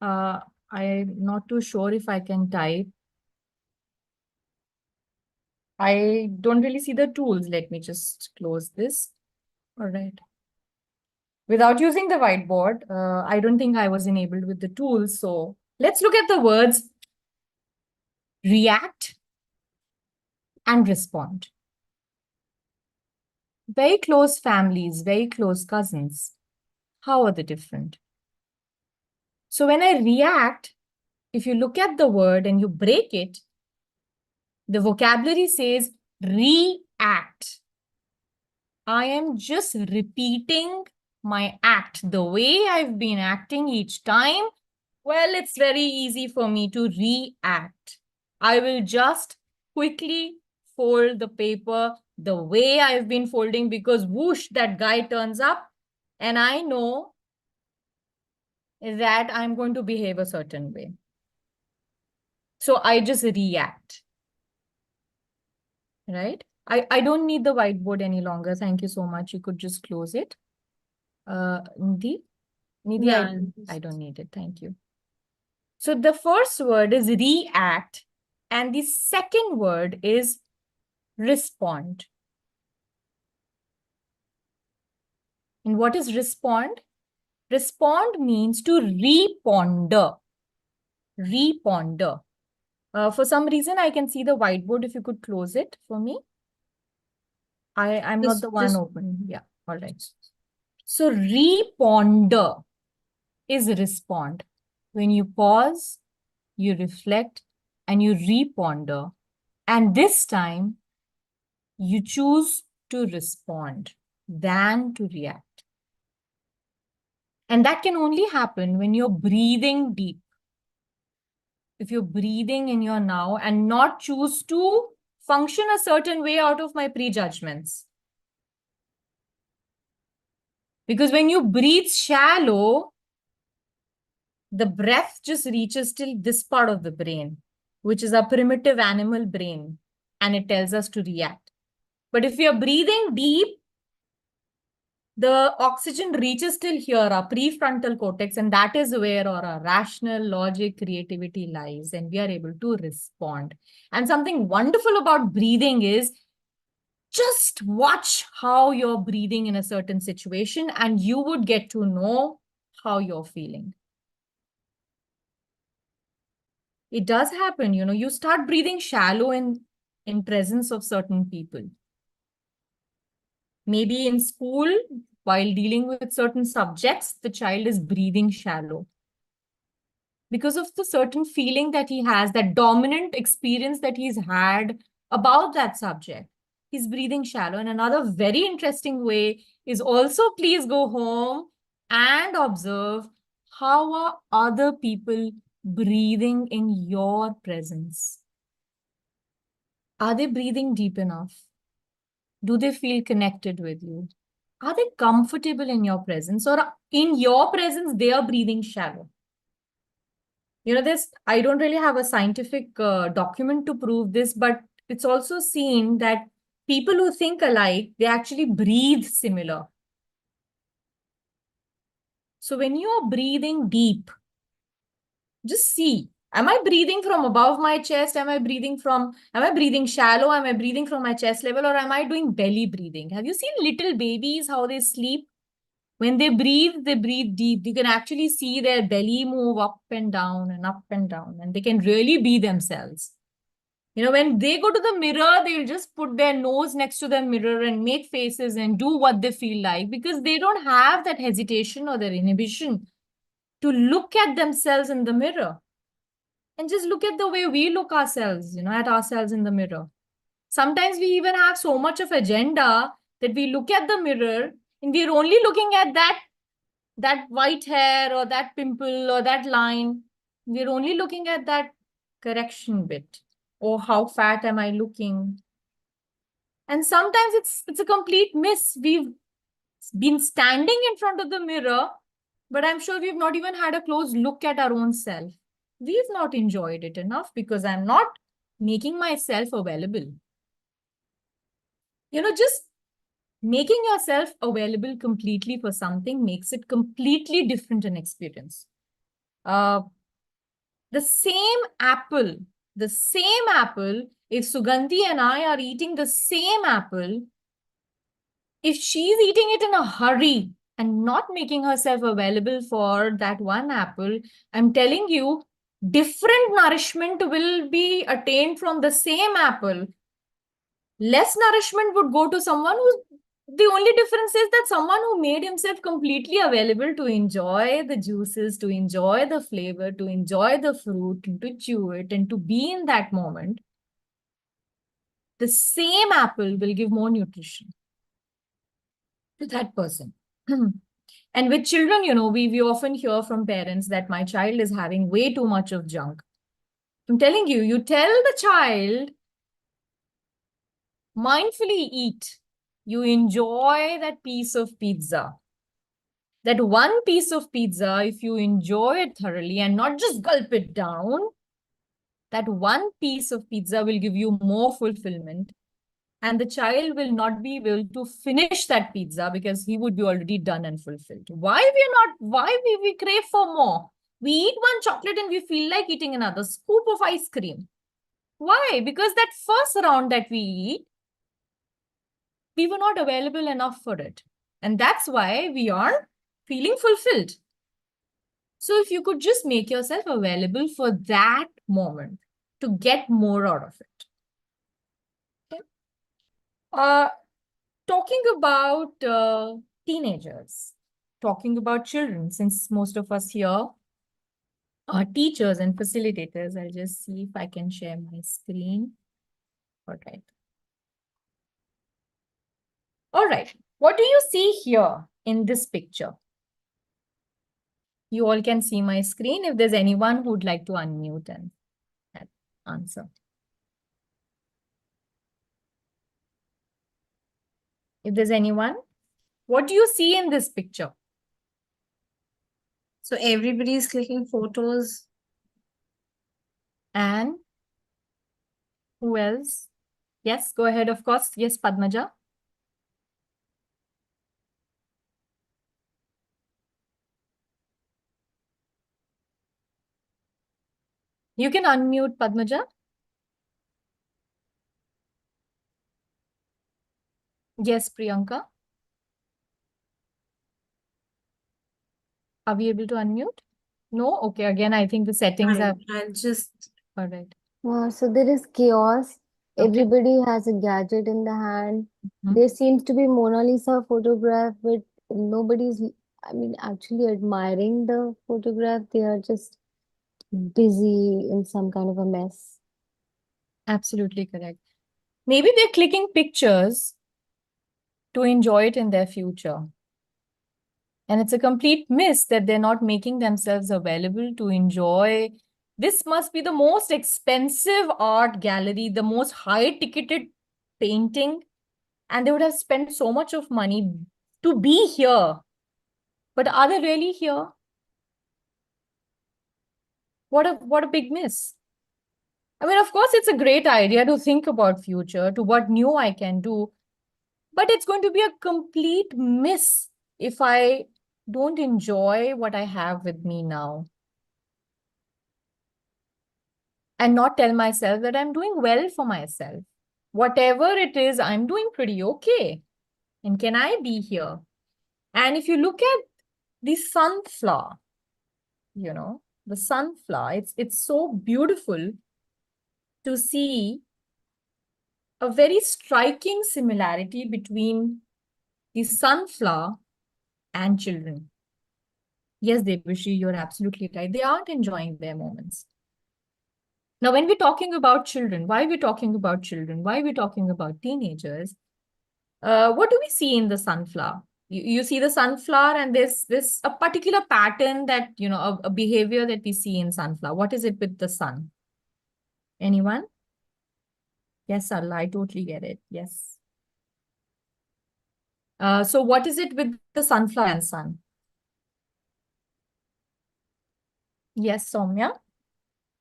I'm not too sure if I can type. I don't really see the tools. Let me just close this. All right. Without using the whiteboard, I don't think I was enabled with the tools. So let's look at the words react and respond. Very close families, very close cousins. How are they different? So when I react, if you look at the word and you break it, the vocabulary says react. I am just repeating my act, the way I've been acting each time. Well, it's very easy for me to react. I will just quickly fold the paper the way I've been folding, because whoosh, that guy turns up and I know that I'm going to behave a certain way. So I just react, right? I don't need the whiteboard any longer. Thank you so much. You could just close it. Nidhi, Yeah. I don't need it. Thank you. So the first word is react, and the second word is respond. And what is respond? Respond means to reponder. Reponder. For some reason, I can see the whiteboard. If you could close it for me. I'm not the one open. Yeah, all right. So reponder is respond. When you pause, you reflect, and you reponder. And this time, you choose to respond than to react. And that can only happen when you're breathing deep. If you're breathing in your now and not choose to function a certain way out of my prejudgments. Because when you breathe shallow, the breath just reaches till this part of the brain, which is a primitive animal brain, and it tells us to react. But if you're breathing deep, the oxygen reaches till here, our prefrontal cortex, and that is where our rational logic, creativity lies, and we are able to respond. And something wonderful about breathing is just watch how you're breathing in a certain situation, and you would get to know how you're feeling. It does happen, you start breathing shallow in presence of certain people. Maybe in school, while dealing with certain subjects, the child is breathing shallow because of the certain feeling that he has, that dominant experience that he's had about that subject. He's breathing shallow. And another very interesting way is also, please go home and observe how are other people breathing in your presence. Are they breathing deep enough? Do they feel connected with you? Are they comfortable in your presence, or in your presence, they are breathing shallow? I don't really have a scientific document to prove this, but it's also seen that people who think alike, they actually breathe similar. So when you are breathing deep, just see, am I breathing from above my chest? Am I breathing shallow? Am I breathing from my chest level, or am I doing belly breathing? Have you seen little babies, how they sleep? When they breathe deep. You can actually see their belly move up and down and up and down, and they can really be themselves. When they go to the mirror, they'll just put their nose next to the mirror and make faces and do what they feel like, because they don't have that hesitation or their inhibition to look at themselves in the mirror. And just look at the way we look ourselves, at ourselves in the mirror. Sometimes we even have so much of agenda that we look at the mirror and we're only looking at that white hair or that pimple or that line. We're only looking at that correction bit. Or how fat am I looking? And sometimes it's a complete miss. We've been standing in front of the mirror, but I'm sure we've not even had a close look at our own self. We've not enjoyed it enough because I'm not making myself available. Just making yourself available completely for something makes it completely different an experience. The same apple, if Sugandhi and I are eating the same apple, if she's eating it in a hurry and not making herself available for that one apple, I'm telling you, different nourishment will be attained from the same apple. Less nourishment would go to someone the only difference is that someone who made himself completely available to enjoy the juices, to enjoy the flavor, to enjoy the fruit, to chew it, and to be in that moment, the same apple will give more nutrition to that person. And with children, we often hear from parents that my child is having way too much of junk. I'm telling you, you tell the child mindfully eat. You enjoy that piece of pizza. That one piece of pizza, if you enjoy it thoroughly and not just gulp it down, that one piece of pizza will give you more fulfillment. And the child will not be able to finish that pizza because he would be already done and fulfilled. Why we crave for more? We eat one chocolate and we feel like eating another scoop of ice cream. Why? Because that first round that we eat, we were not available enough for it. And that's why we are feeling fulfilled. So if you could just make yourself available for that moment to get more out of it. Okay. Talking about teenagers, talking about children, since most of us here are teachers and facilitators, I'll just see if I can share my screen. All right. All right. What do you see here in this picture? You all can see my screen. If there's anyone who would like to unmute and answer. If there's anyone, what do you see in this picture? So everybody's clicking photos. And who else? Yes, go ahead, of course. Yes, Padmaja. You can unmute, Padmaja. Yes, Priyanka. Are we able to unmute? No? Okay, again, I think the settings are... I'll just... All right. So there is chaos. Okay. Everybody has a gadget in the hand. Mhm. There seems to be Mona Lisa photograph, but nobody's, I mean, actually admiring the photograph. They are just busy in some kind of a mess. Absolutely correct. Maybe they're clicking pictures to enjoy it in their future. And it's a complete miss that they're not making themselves available to enjoy. This must be the most expensive art gallery, the most high-ticketed painting. And they would have spent so much of money to be here. But are they really here? What a big miss. I mean, of course, it's a great idea to think about future, to what new I can do. But it's going to be a complete miss if I don't enjoy what I have with me now. And not tell myself that I'm doing well for myself. Whatever it is, I'm doing pretty okay. And can I be here? And if you look at the sunflower, you know, the sunflower, it's so beautiful to see a very striking similarity between the sunflower and children. Yes, Debushi, you're absolutely right. They aren't enjoying their moments. Now, when we're talking about children, why are we talking about children? Why are we talking about teenagers? What do we see in the sunflower? You see the sunflower and there's a particular pattern that, you know, a behavior that we see in sunflower. What is it with the sun? Anyone? Yes, Sarla, I totally get it. Yes. So what is it with the sunflower and sun? Yes, Soumya?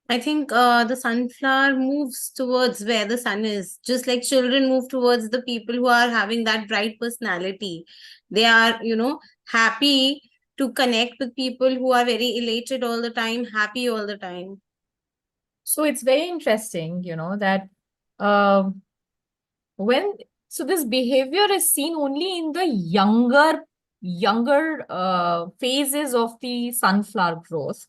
I think the sunflower moves towards where the sun is, just like children move towards the people who are having that bright personality. They are, happy to connect with people who are very elated all the time, happy all the time. So it's very interesting, that so this behavior is seen only in the younger phases of the sunflower growth,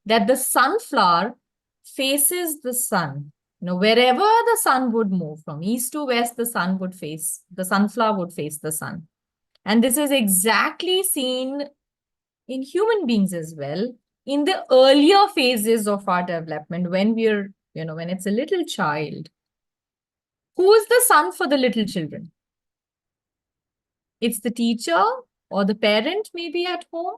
that the sunflower faces the sun. Wherever the sun would move from east to west, the sunflower would face the sun. And this is exactly seen in human beings as well, in the earlier phases of our development, when when it's a little child. Who is the sun for the little children? It's the teacher or the parent maybe at home.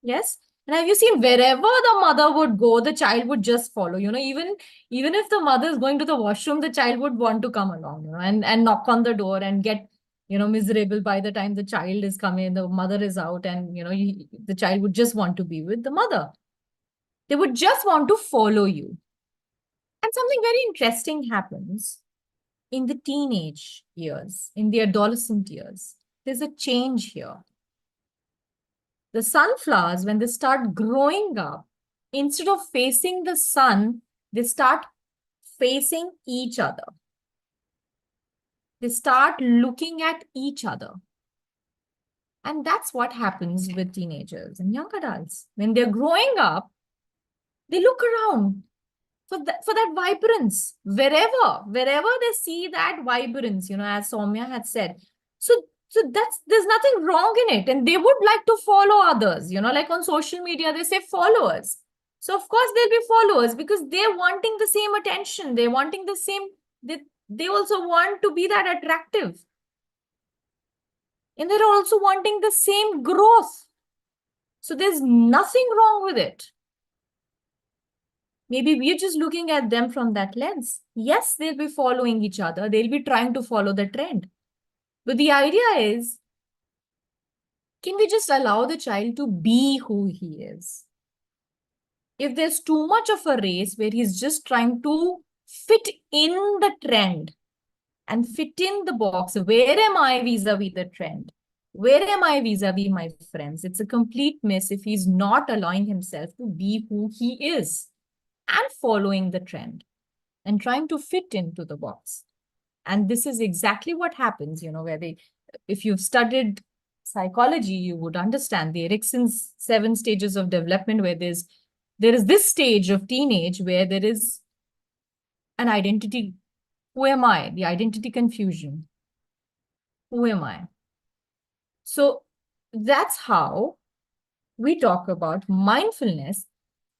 Yes. And have you seen wherever the mother would go, the child would just follow, even if the mother is going to the washroom, the child would want to come along, and knock on the door and get, miserable by the time the child is coming, the mother is out, and, the child would just want to be with the mother. They would just want to follow you. And something very interesting happens in the teenage years, in the adolescent years. There's a change here. The sunflowers, when they start growing up, instead of facing the sun, they start facing each other. They start looking at each other. And that's what happens with teenagers and young adults. When they're growing up, they look around for that vibrance, wherever they see that vibrance, as Soumya had said. So there's nothing wrong in it, and they would like to follow others, like on social media they say followers. So of course they'll be followers because they're wanting the same attention, they're wanting the same, they also want to be that attractive, and they're also wanting the same growth. So there's nothing wrong with it. Maybe we're just looking at them from that lens. Yes, they'll be following each other. They'll be trying to follow the trend. But the idea is, can we just allow the child to be who he is? If there's too much of a race where he's just trying to fit in the trend and fit in the box, where am I vis-a-vis the trend? Where am I vis-a-vis my friends? It's a complete miss if he's not allowing himself to be who he is and following the trend and trying to fit into the box. And this is exactly what happens, where if you've studied psychology, you would understand the Erikson's 7 stages of development, where there is this stage of teenage where there is an identity. Who am I? The identity confusion. Who am I? So that's how we talk about mindfulness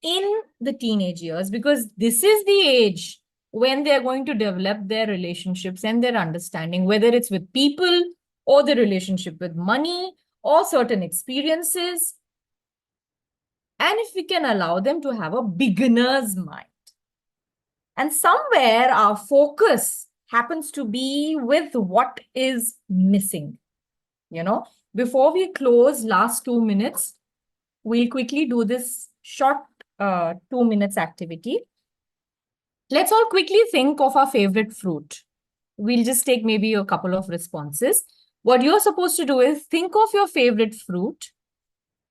in the teenage years, because this is the age when they're going to develop their relationships and their understanding, whether it's with people or the relationship with money or certain experiences. And if we can allow them to have a beginner's mind. And somewhere our focus happens to be with what is missing. Before we close last 2 minutes, we'll quickly do this short 2 minutes activity. Let's all quickly think of our favorite fruit. We'll just take maybe a couple of responses. What you're supposed to do is think of your favorite fruit,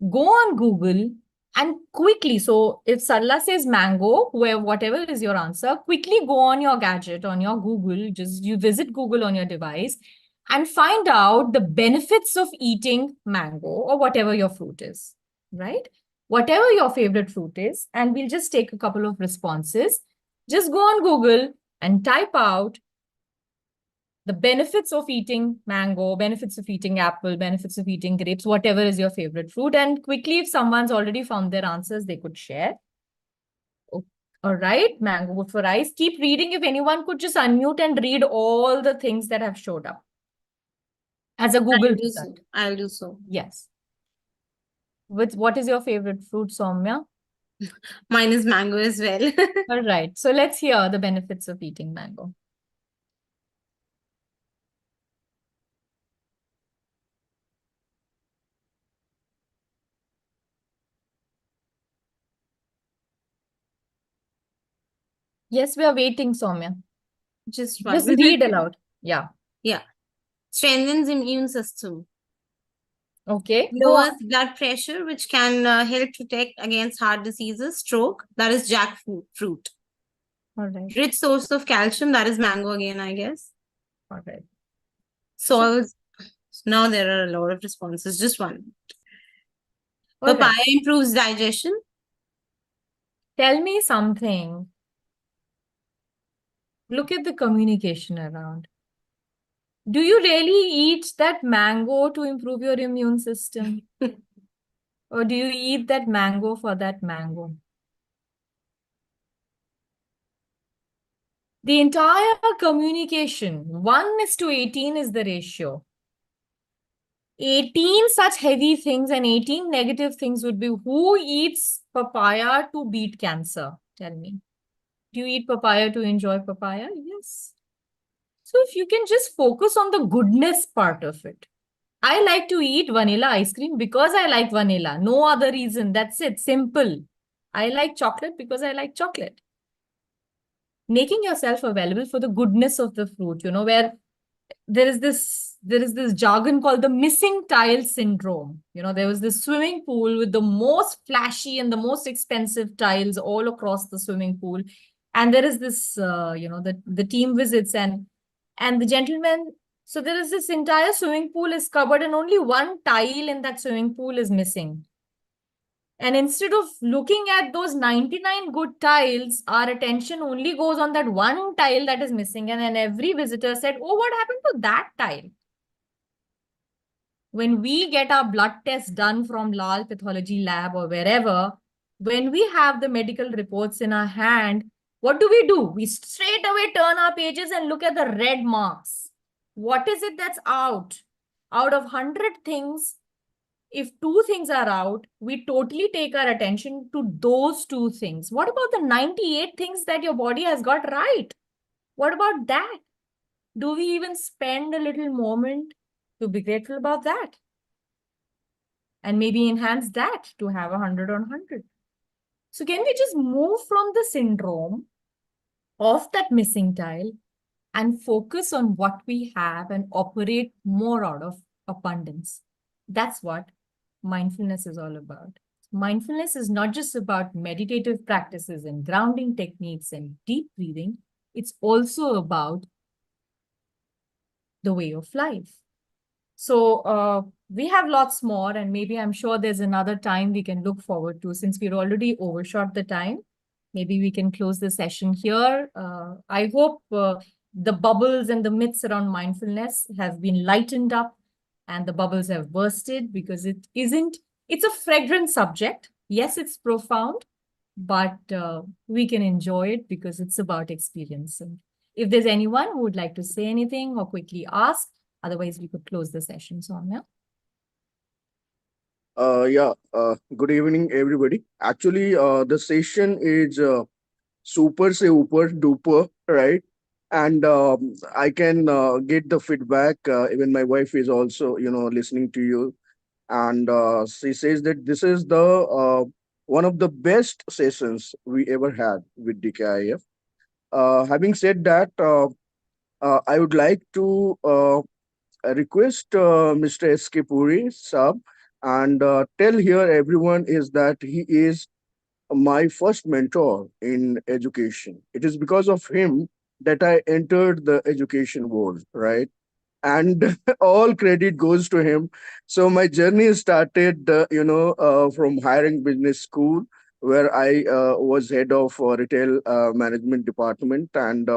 go on Google, and quickly, so if Sarla says mango, whatever is your answer, quickly go on your gadget, on your Google, just you visit Google on your device and find out the benefits of eating mango or whatever your fruit is, right? Whatever your favorite fruit is, and we'll just take a couple of responses. Just go on Google and type out the benefits of eating mango, benefits of eating apple, benefits of eating grapes, whatever is your favorite fruit. And quickly, if someone's already found their answers, they could share. All right, mango for rice. Keep reading. If anyone could just unmute and read all the things that have showed up as a Google result. I'll do so. Yes. What is your favorite fruit, Soumya? Mine is mango as well. All right. So let's hear the benefits of eating mango. Yes, we are waiting, Soumya. Just one. Just read aloud. Yeah. Yeah. Strengthens immune system. Okay. Go Lowers on. blood pressure, which can help protect against heart diseases, stroke. That is jackfruit. All right. Rich source of calcium. That is mango again, I guess. All right. Solves. Now there are a lot of responses. Just one. All Papaya right. improves digestion. Tell me something. Look at the communication around. Do you really eat that mango to improve your immune system? Or do you eat that mango for that mango? The entire communication, 1:18 is the ratio. 18 such heavy things and 18 negative things would be, who eats papaya to beat cancer? Tell me. Do you eat papaya to enjoy papaya? Yes. So if you can just focus on the goodness part of it. I like to eat vanilla ice cream because I like vanilla. No other reason. That's it. Simple. I like chocolate because I like chocolate. Making yourself available for the goodness of the fruit, where there is this jargon called the missing tile syndrome. There was this swimming pool with the most flashy and the most expensive tiles all across the swimming pool. And there is this, the team visits and the gentleman. So there is this entire swimming pool is covered and only one tile in that swimming pool is missing. And instead of looking at those 99 good tiles, our attention only goes on that one tile that is missing. And then every visitor said, oh, what happened to that tile? When we get our blood test done from Lal Pathology Lab or wherever, when we have the medical reports in our hand, what do? We straight away turn our pages and look at the red marks. What is it that's out? Out of 100 things, if 2 things are out, we totally take our attention to those 2 things. What about the 98 things that your body has got right? What about that? Do we even spend a little moment to be grateful about that? And maybe enhance that to have 100 on 100. So can we just move from the syndrome of that missing tile and focus on what we have and operate more out of abundance? That's what mindfulness is all about. Mindfulness is not just about meditative practices and grounding techniques and deep breathing. It's also about the way of life. So we have lots more, and maybe I'm sure there's another time we can look forward to. Since we're already overshot the time, maybe we can close the session here. I hope the bubbles and the myths around mindfulness have been lightened up and the bubbles have bursted, because it's a fragrant subject. Yes, it's profound, but we can enjoy it because it's about experiencing. If there's anyone who would like to say anything or quickly ask, otherwise we could close the session. Soumya? Good evening, everybody. Actually, the session is super duper, right? And I can get the feedback. Even my wife is also, listening to you, and she says that this is the one of the best sessions we ever had with DKIF. Having said that, I would like to request Mr. S.K. Puri, sub, and tell here everyone is that he is my first mentor in education. It is because of him that I entered the education world, right? And all credit goes to him. So my journey started, from hiring business school, where I was head of retail management department, and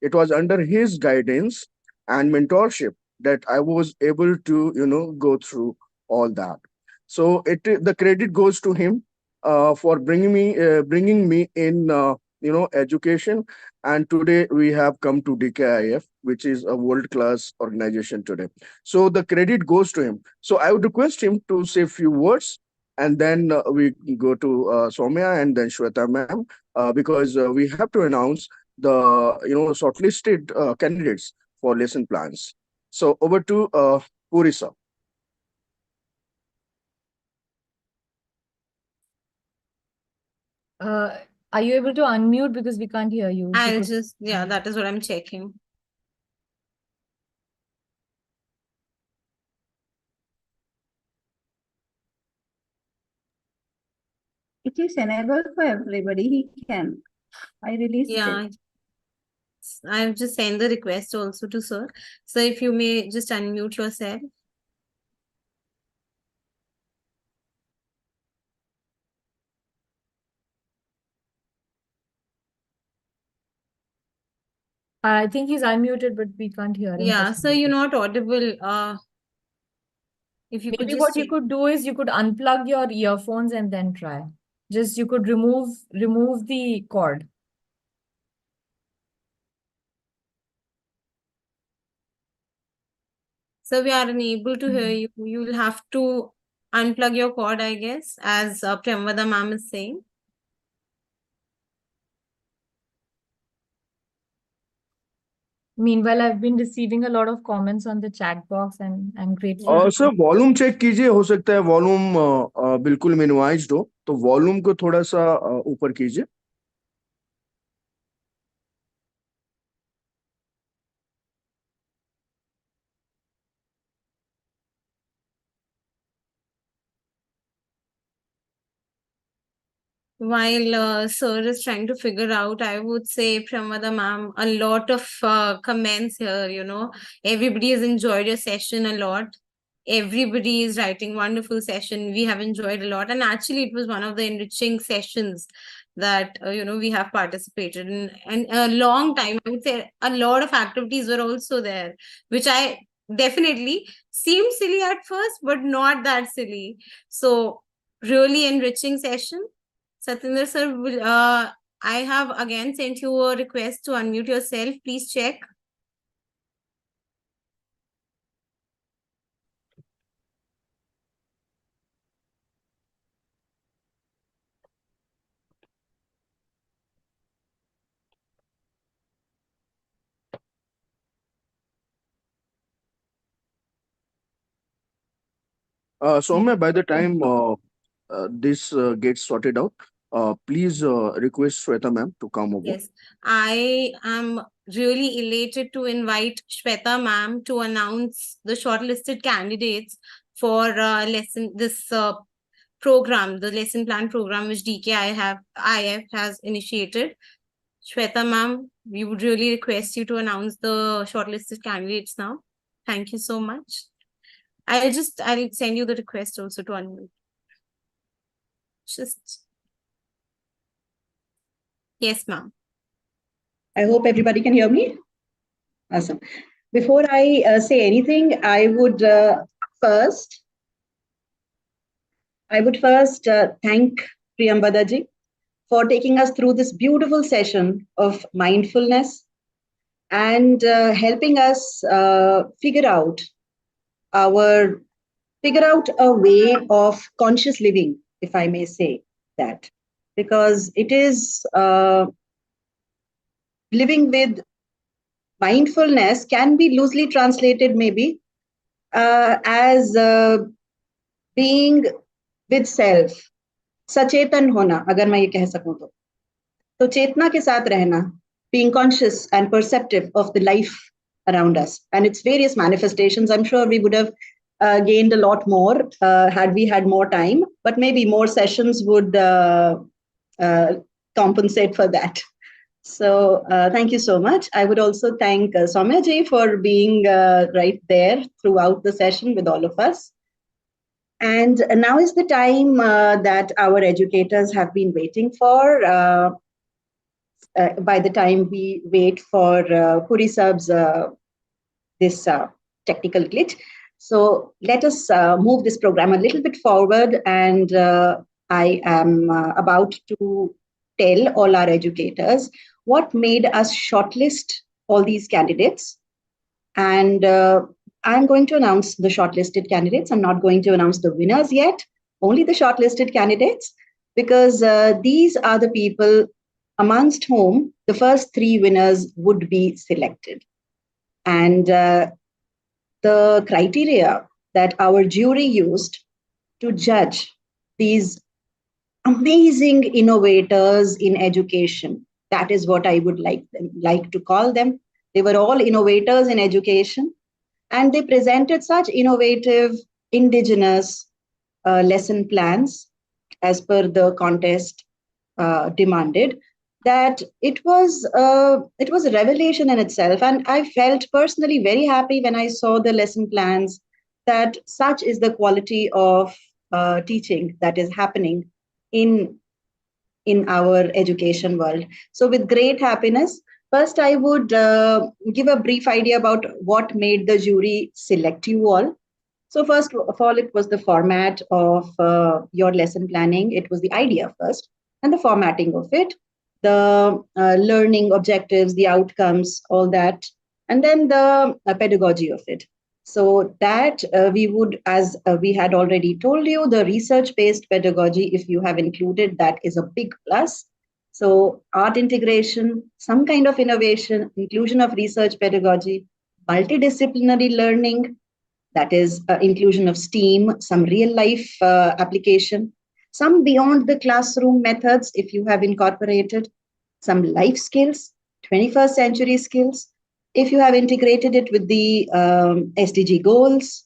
it was under his guidance and mentorship that I was able to, go through all that. So the credit goes to him for bringing me in, education. And today we have come to DKIF, which is a world class organization today. So the credit goes to him. So I would request him to say a few words, and then we go to Soumya and then Shweta ma'am, because we have to announce the shortlisted candidates for lesson plans. So over to Puri sir. Are you able to unmute, because we can't hear you? I'll just, that is what I'm checking. It is enabled for everybody. He can. I released Yeah, it. I've just sent the request also to sir. So if you may just unmute yourself. I think he's unmuted, but we can't hear him. Yeah, so you're not audible. If you could Maybe just what you could do is you could unplug your earphones and then try. Just you could remove the cord. So we are unable to hear you. You'll have to unplug your cord, I guess, as Priyamvada ma'am is saying. Meanwhile, I've been receiving a lot of comments on the chat box, and I'm grateful to sir volume check कीजिए, हो सकता है volume बिल्कुल minimised हो, तो volume को थोड़ा सा ऊपर कीजिए. While Sir is trying to figure out, I would say, Pramada ma'am, a lot of comments here, everybody has enjoyed your session a lot. Everybody is writing wonderful session. We have enjoyed a lot. And actually, it was one of the enriching sessions that, we have participated in. And a long time, I would say a lot of activities were also there, which I definitely seemed silly at first, but not that silly. So really enriching session. Satinder sir, I have again sent you a request to unmute yourself. Please check. Soumya, by the time this gets sorted out, please request Shweta ma'am to come over. Yes, I am really elated to invite Shweta ma'am to announce the shortlisted candidates for this program, the lesson plan program which IF has initiated. Shweta ma'am, we would really request you to announce the shortlisted candidates now. Thank you so much. I'll send you the request also to unmute. Yes, ma'am. I hope everybody can hear me. Awesome. Before I say anything, I would first thank Priyambada ji for taking us through this beautiful session of mindfulness and helping us figure out a way of conscious living, if I may say that, because it is living with mindfulness can be loosely translated maybe as being with self, सचेतन होना, अगर मैं ये कह सकूं तो चेतना के साथ रहना, being conscious and perceptive of the life around us and its various manifestations. I'm sure we would have gained a lot more had we had more time, but maybe more sessions would compensate for that. So thank you so much. I would also thank Soumya ji for being right there throughout the session with all of us. And now is the time that our educators have been waiting for. By the time we wait for Puri Sab's this technical glitch. So let us move this program a little bit forward, and I am about to tell all our educators what made us shortlist all these candidates. And I'm going to announce the shortlisted candidates. I'm not going to announce the winners yet, only the shortlisted candidates, because these are the people amongst whom the first three winners would be selected. And the criteria that our jury used to judge these amazing innovators in education, that is what I would like to call them. They were all innovators in education, and they presented such innovative indigenous lesson plans as per the contest demanded, that it was a revelation in itself. And I felt personally very happy when I saw the lesson plans, that such is the quality of teaching that is happening in our education world. So with great happiness, first I would give a brief idea about what made the jury select you all. So first of all, it was the format of your lesson planning. It was the idea first, and the formatting of it, the learning objectives, the outcomes, all that, and then the pedagogy of it. So that we would, as we had already told you, the research-based pedagogy, if you have included, that is a big plus. So art integration, some kind of innovation, inclusion of research pedagogy, multidisciplinary learning, that is inclusion of STEAM, some real life application, some beyond the classroom methods, if you have incorporated, some life skills, 21st century skills, if you have integrated it with the SDG goals,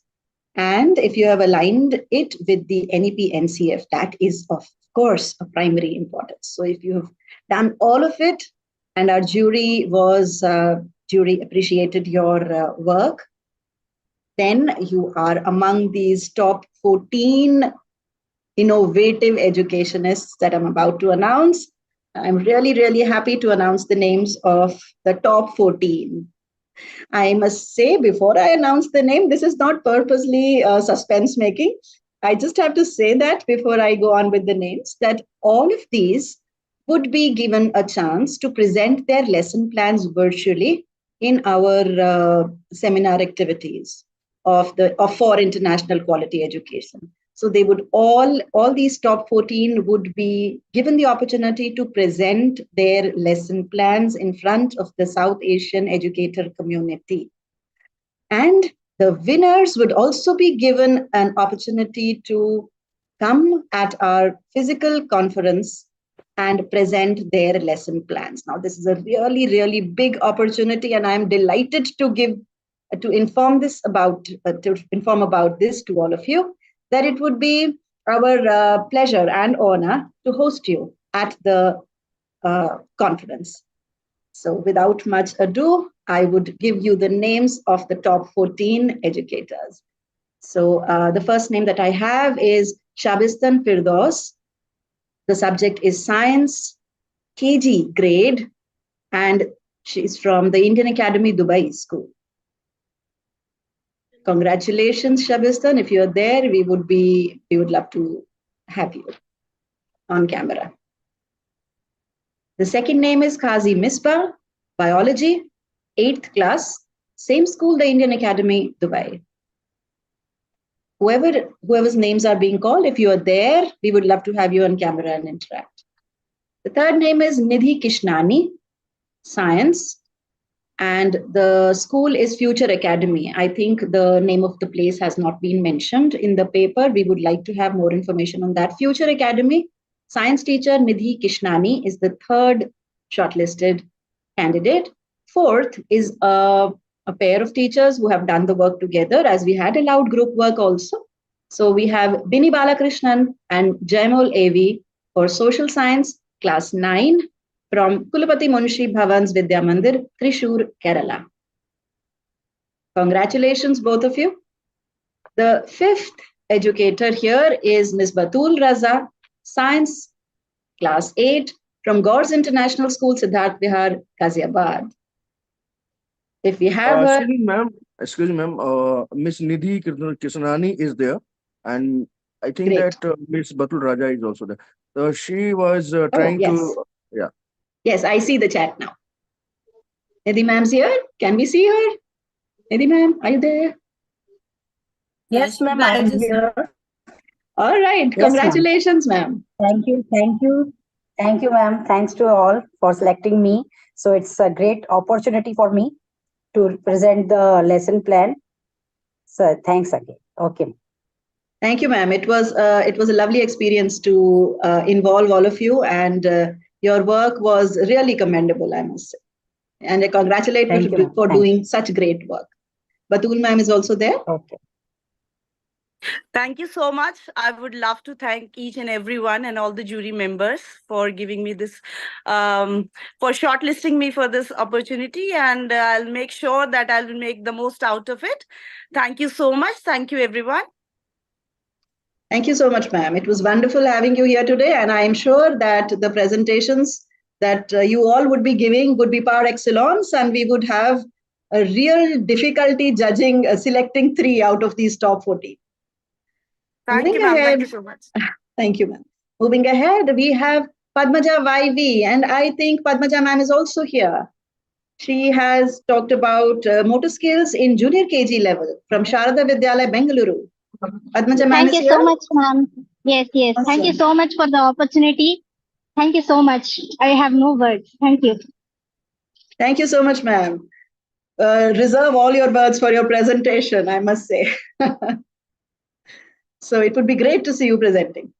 and if you have aligned it with the NEP NCF, that is of course a primary importance. So if you have done all of it, and our jury appreciated your work, then you are among these top 14 innovative educationists that I'm about to announce. I'm really, really happy to announce the names of the top 14. I must say, before I announce the name, this is not purposely suspense making. I just have to say that before I go on with the names, that all of these would be given a chance to present their lesson plans virtually in our seminar activities of for international quality education. So they would all these top 14 would be given the opportunity to present their lesson plans in front of the South Asian educator community. And the winners would also be given an opportunity to come at our physical conference and present their lesson plans. Now, this is a really, really big opportunity, and I'm delighted to inform about this to all of you, that it would be our pleasure and honor to host you at the conference. So without much ado, I would give you the names of the top 14 educators. So the first name that I have is Shabistan Firdaus. The subject is science, KG grade, and she's from the Indian Academy Dubai School. Congratulations, Shabistan. If you're there, we would love to have you on camera. The second name is Qazi Misbah, biology, 8th class, same school, the Indian Academy, Dubai. Whoever's names are being called, if you are there, we would love to have you on camera and interact. The third name is Nidhi Kishnani, science, and the school is Future Academy. I think the name of the place has not been mentioned in the paper. We would like to have more information on that. Future Academy, science teacher Nidhi Kishnani is the third shortlisted candidate. Fourth is a pair of teachers who have done the work together, as we had allowed group work also. So we have Bini Balakrishnan and Jaimol AV for social science, class 9, from Kulapati Munshi Bhavan's Vidya Mandir, Thrissur, Kerala. Congratulations, both of you. The fifth educator here is Ms. Batul Raza, science, class 8, from Gauds International School, Siddharth Vihar, Ghaziabad. If we have her... Excuse me, ma'am. Miss Nidhi Kisnani is there, and I think Great. that Miss Batul Raja is also there. So she was trying yes. to... Yeah. Yes, I see the chat now. Nidhi ma'am's here. Can we see her? Nidhi ma'am, are you there? Yes, ma'am, I am here. All right. Yes, Congratulations, ma'am. Thank you. Thank you. Thank you, ma'am. Thanks to all for selecting me. So it's a great opportunity for me to present the lesson plan. So thanks again. Okay. Thank you, ma'am. It was a lovely experience to involve all of you, and your work was really commendable, I must say. And I congratulate you for doing such great work. Batul ma'am is also there. Okay. Thank you so much. I would love to thank each and everyone and all the jury members for giving me this, for shortlisting me for this opportunity, and I'll make sure that I'll make the most out of it. Thank you so much. Thank you, everyone. Thank you so much, ma'am. It was wonderful having you here today, and I am sure that the presentations that you all would be giving would be par excellence, and we would have a real difficulty judging, selecting 3 out of these top 14. Thank you, ma'am. Thank you so much. Thank you, ma'am. Moving ahead, we have Padmaja YV, and I think Padmaja ma'am is also here. She has talked about motor skills in junior KG level from Sharada Vidyalaya, Bengaluru. Padmaja ma'am Thank is you here. so much, ma'am. Yes, yes. Thank you Awesome. so much for the opportunity. Thank you so much. I have no words. Thank you. Thank you so much, ma'am. Reserve all your words for your presentation, I must say. So it would be great to see you presenting.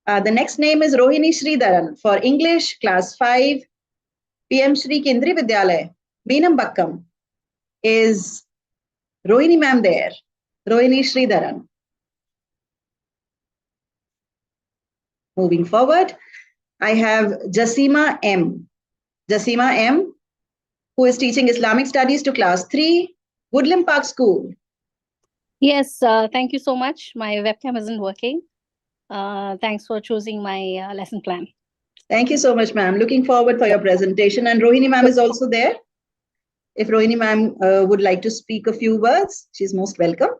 The next name is Rohini Sridharan for English, class 5, PM Shri Kendri Vidyalaya, Meenambakkam. Is Rohini ma'am there? Rohini Sridharan. Moving forward, I have Jasima M. Jasima M, who is teaching Islamic Studies to class 3, Woodland Park School. Yes, thank you so much. My webcam isn't working. Thanks for choosing my lesson plan. Thank you so much, ma'am. Looking forward for your presentation. And Rohini ma'am is also there. If Rohini ma'am would like to speak a few words, she's most welcome.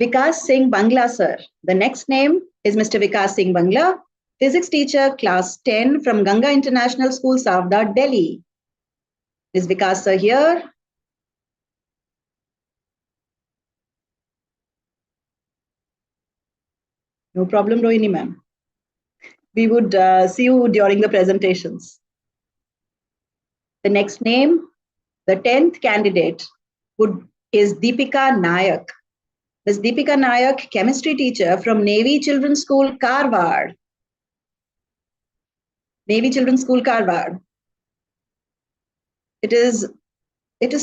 Vikas Singh Bangla, sir. The next name is Mr. Vikas Singh Bangla, physics teacher, class 10 from Ganga International School, Savda, Delhi. Is Vikas sir here? No problem, Rohini ma'am. We would see you during the presentations. The next name, the 10th candidate, is Deepika Nayak. Ms. Deepika Nayak, chemistry teacher from Navy Children's School, Karwar. Navy Children's School, Karwar. It is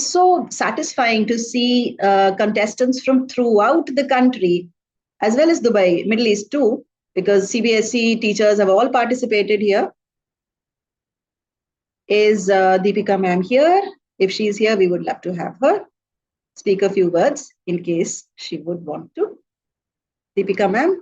so satisfying to see contestants from throughout the country, as well as Dubai, Middle East too, because CBSE teachers have all participated here. Is Deepika ma'am here? If she's here, we would love to have her speak a few words in case she would want to. Deepika ma'am.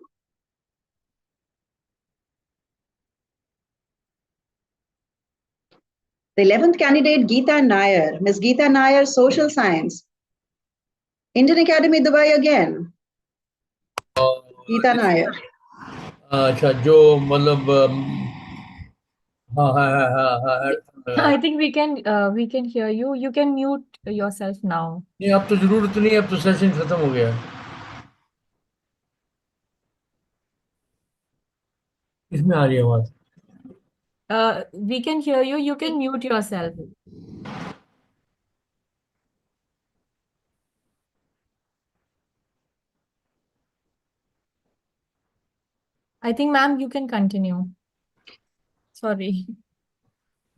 The 11th candidate, Geeta Nair. Ms. Geeta Nair, social science. Indian Academy, Dubai again. Geeta Nair. अच्छा जो मतलब हाँ हाँ हाँ हाँ हाँ I think we can hear you. You can mute yourself now. नहीं अब तो जरूरत नहीं है, अब तो सेशन खत्म हो गया. इसमें आ रही है आवाज. We can hear you. You can mute yourself. I think, ma'am, you can continue. Sorry.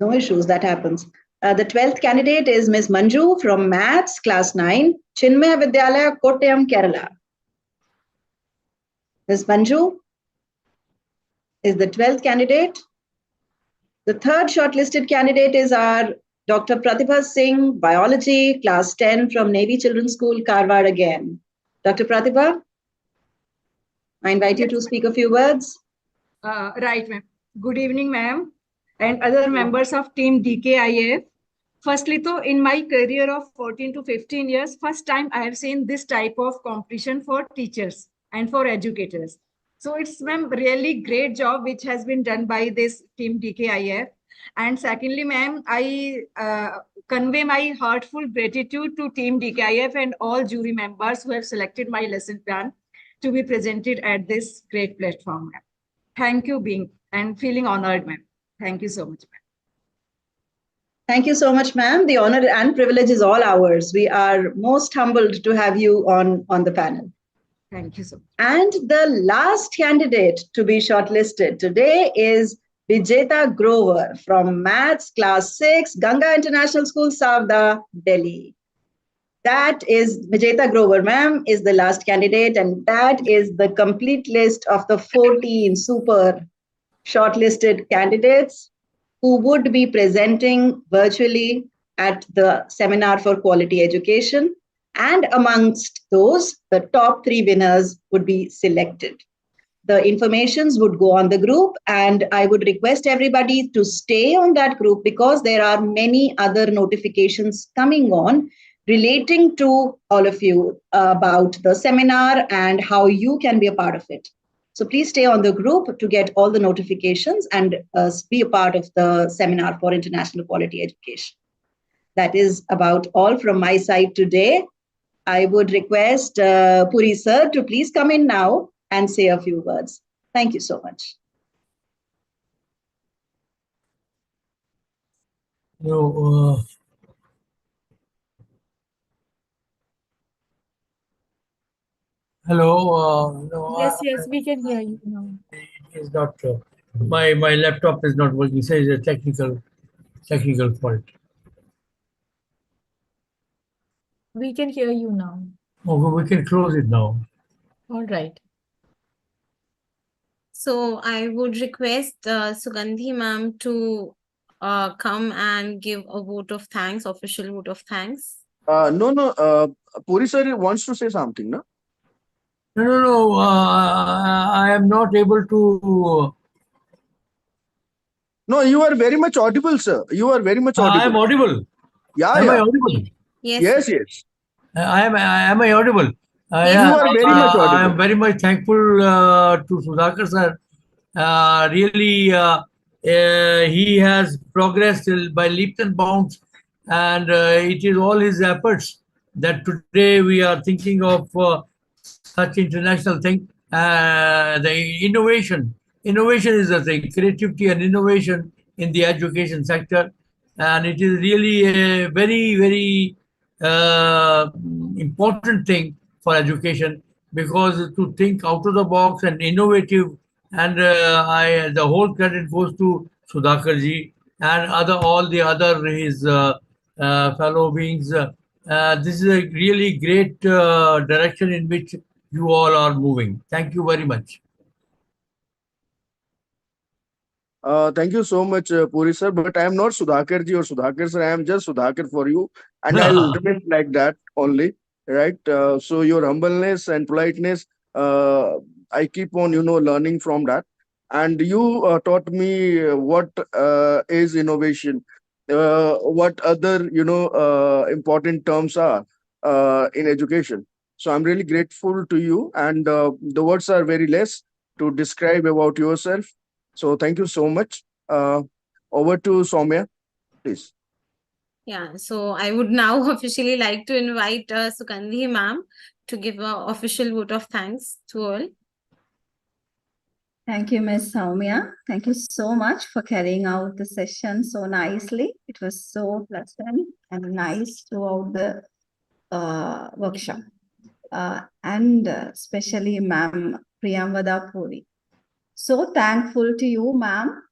No issues, that happens. The 12th candidate is Ms. Manju from Maths, class 9, Chinmaya Vidyalaya, Kottayam, Kerala. Ms. Manju is the 12th candidate. The third shortlisted candidate is our Dr. Pratibha Singh, biology, class 10 from Navy Children's School, Karwar again. Dr. Pratibha, I invite you to speak a few words. Right, ma'am. Good evening, ma'am, and other members of Team DKIF. Firstly, though, in my career of 14 to 15 years, first time I have seen this type of competition for teachers and for educators. So it's, ma'am, really great job which has been done by this Team DKIF. And secondly, ma'am, I convey my heartful gratitude to Team DKIF and all jury members who have selected my lesson plan to be presented at this great platform, ma'am. Thank you being and feeling honored, ma'am. Thank you so much, ma'am. Thank you so much, ma'am. The honor and privilege is all ours. We are most humbled to have you on the panel. Thank you so much. And the last candidate to be shortlisted today is Vijeta Grover from Maths Class 6, Ganga International School, Savda, Delhi. That is Vijeta Grover, ma'am, is the last candidate, and that is the complete list of the 14 super shortlisted candidates who would be presenting virtually at the Seminar for Quality Education. And amongst those, the top 3 winners would be selected. The informations would go on the group, and I would request everybody to stay on that group because there are many other notifications coming on relating to all of you about the seminar and how you can be a part of it. So please stay on the group to get all the notifications and be a part of the seminar for international quality education. That is about all from my side today. I would request Puri sir to please come in now and say a few words. Thank you so much. No, hello. No, Yes, we can hear you now. it is not. My laptop is not working. Says a technical fault. We can hear you now. Okay, we can close it now. All right. So I would request Sugandhi ma'am to come and give a vote of thanks, official vote of thanks. No. Puri sir wants to say something, no? No. I am not able to. No, you are very much audible, sir. You are very much I am audible. audible. Yeah, Am I yeah. audible? Yes. Yes, yes. Am I audible? Yes, You Yeah, are very much I audible. am very much thankful to Sudhakar sir. Really, he has progressed by leaps and bounds, and it is all his efforts that today we are thinking of such international thing. The innovation is the thing, creativity and innovation in the education sector, and it is really a very important thing for education, because to think out of the box and innovative, and I the whole credit goes to Sudhakar ji and all the other his fellow beings. This is a really great direction in which you all are moving. Thank you very much. Thank you so much, Puri sir. But I am not Sudhakar ji or Sudhakar sir. I am just Sudhakar for you, and I'll remain like that only. Right. So your humbleness and politeness, uh, I keep on, learning from that. And you taught me what is innovation, what other, important terms are in education. So I'm really grateful to you, and the words are very less to describe about yourself. So thank you so much. Over to Soumya, please. Yeah, so I would now officially like to invite Sugandhi ma'am to give an official vote of thanks to all. Thank you, Ms. Soumya. Thank you so much for carrying out the session so nicely. It was so pleasant and nice throughout the workshop. And especially Ma'am Priyamvada Puri. So thankful to you, ma'am.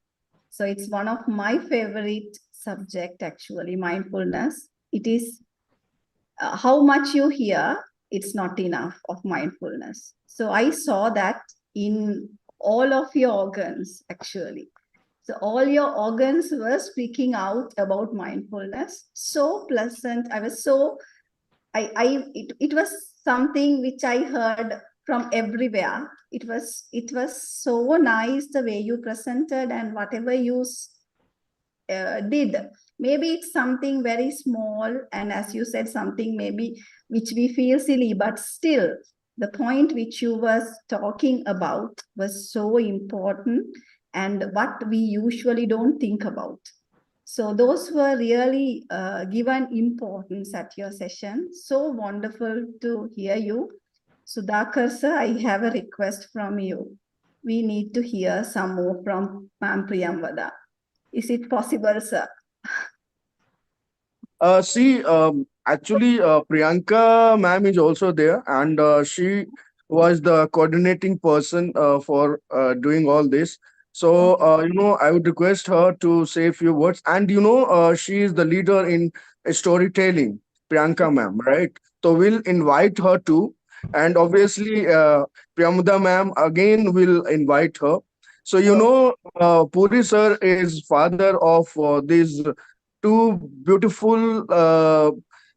So it's one of my favorite subject, actually, mindfulness. It is how much you hear, it's not enough of mindfulness. So I saw that in all of your organs, actually. So all your organs were speaking out about mindfulness. So pleasant. It was something which I heard from everywhere. It was so nice the way you presented and whatever you did. Maybe it's something very small, and as you said, something maybe which we feel silly, but still the point which you was talking about was so important and what we usually don't think about. So those were really given importance at your session. So wonderful to hear you. Sudhakar sir, I have a request from you. We need to hear some more from Ma'am Priyamvada. Is it possible, sir? See, actually, Priyanka ma'am is also there, and she was the coordinating person for doing all this. So, I would request her to say a few words. And, she is the leader in storytelling, Priyanka ma'am, right? So, we'll invite her too. And obviously, Priyamuda ma'am again will invite her. So, Puri sir is father of these two beautiful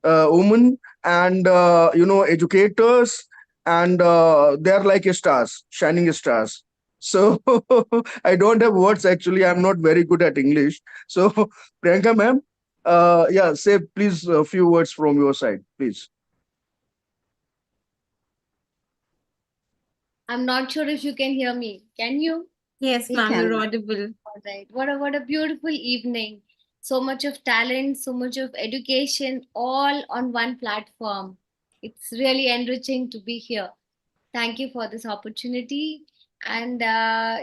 women, and educators, and they're like stars, shining stars. So I don't have words, actually. I'm not very good at English. So Priyanka ma'am, Yeah, say please a few words from your side, please. I'm not sure if you can hear me. Can you? Yes, We ma'am, you're can. audible. All right. What a beautiful evening. So much of talent, so much of education, all on one platform. It's really enriching to be here. Thank you for this opportunity. And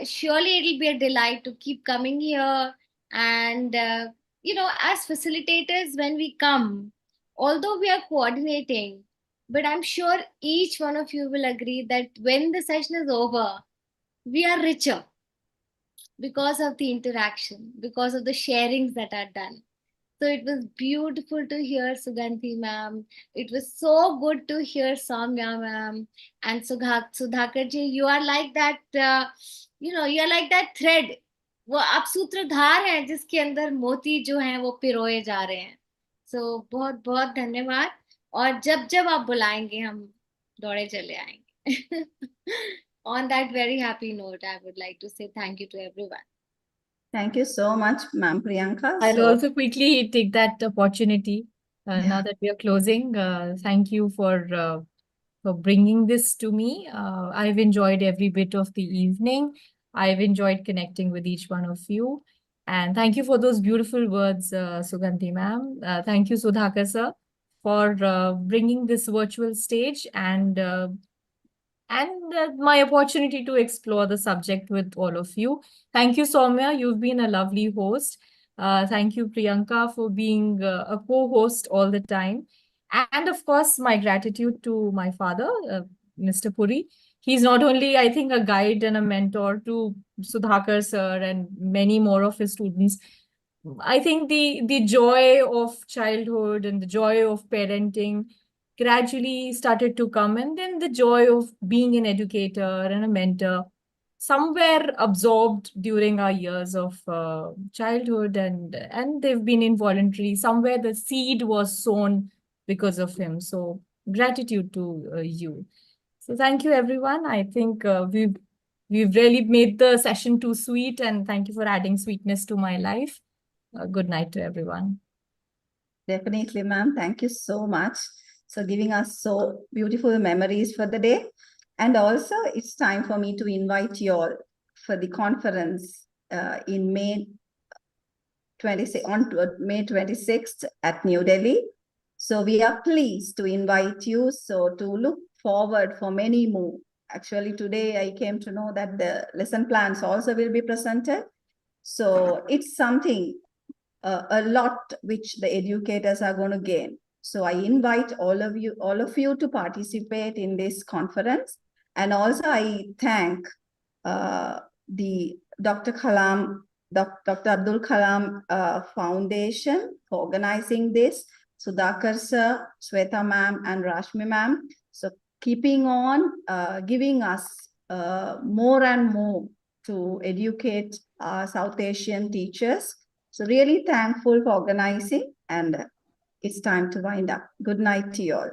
surely it'll be a delight to keep coming here. And, as facilitators, when we come, although we are coordinating, but I'm sure each one of you will agree that when the session is over, we are richer because of the interaction, because of the sharings that are done. So it was beautiful to hear Sugandhi ma'am. It was so good to hear Soumya ma'am and Sudhakar ji. You are like that, you are like that thread. वो आप सूत्रधार हैं जिसके अंदर मोती जो हैं वो पिरोए जा रहे हैं. So बहुत बहुत धन्यवाद. और जब जब आप बुलाएंगे हम दौड़े चले आएंगे. On that very happy note, I would like to say thank you to everyone. Thank you so much, Ma'am Priyanka. I'll So, also quickly take that opportunity now that we are closing. Thank you for bringing this to me. I've enjoyed every bit of the evening. I've enjoyed connecting with each one of you. And thank you for those beautiful words, Sugandhi ma'am. Thank you, Sudhakar sir, for bringing this virtual stage and my opportunity to explore the subject with all of you. Thank you, Soumya. You've been a lovely host. Thank you, Priyanka, for being a co-host all the time. And of course, my gratitude to my father, Mr. Puri. He's not only, I think, a guide and a mentor to Sudhakar sir and many more of his students. I think the joy of childhood and the joy of parenting gradually started to come, and then the joy of being an educator and a mentor somewhere absorbed during our years of childhood, and they've been involuntary. Somewhere the seed was sown because of him. So gratitude to you. So thank you, everyone. I think we've really made the session too sweet, and thank you for adding sweetness to my life. Good night to everyone. definitely, ma'am. Thank you so much. So, giving us so beautiful memories for the day. And also, it's time for me to invite you all for the conference in May 26th at New Delhi. So we are pleased to invite you. So to look forward for many more. Actually, today I came to know that the lesson plans also will be presented. So it's something, a lot which the educators are going to gain. So I invite all of you to participate in this conference. And also I thank the Dr. Abdul Kalam Foundation for organizing this, Sudhakar sir, Sweta ma'am, and Rashmi ma'am. So keeping on giving us more and more to educate our South Asian teachers. So really thankful for organizing, and it's time to wind up. Good night to you all.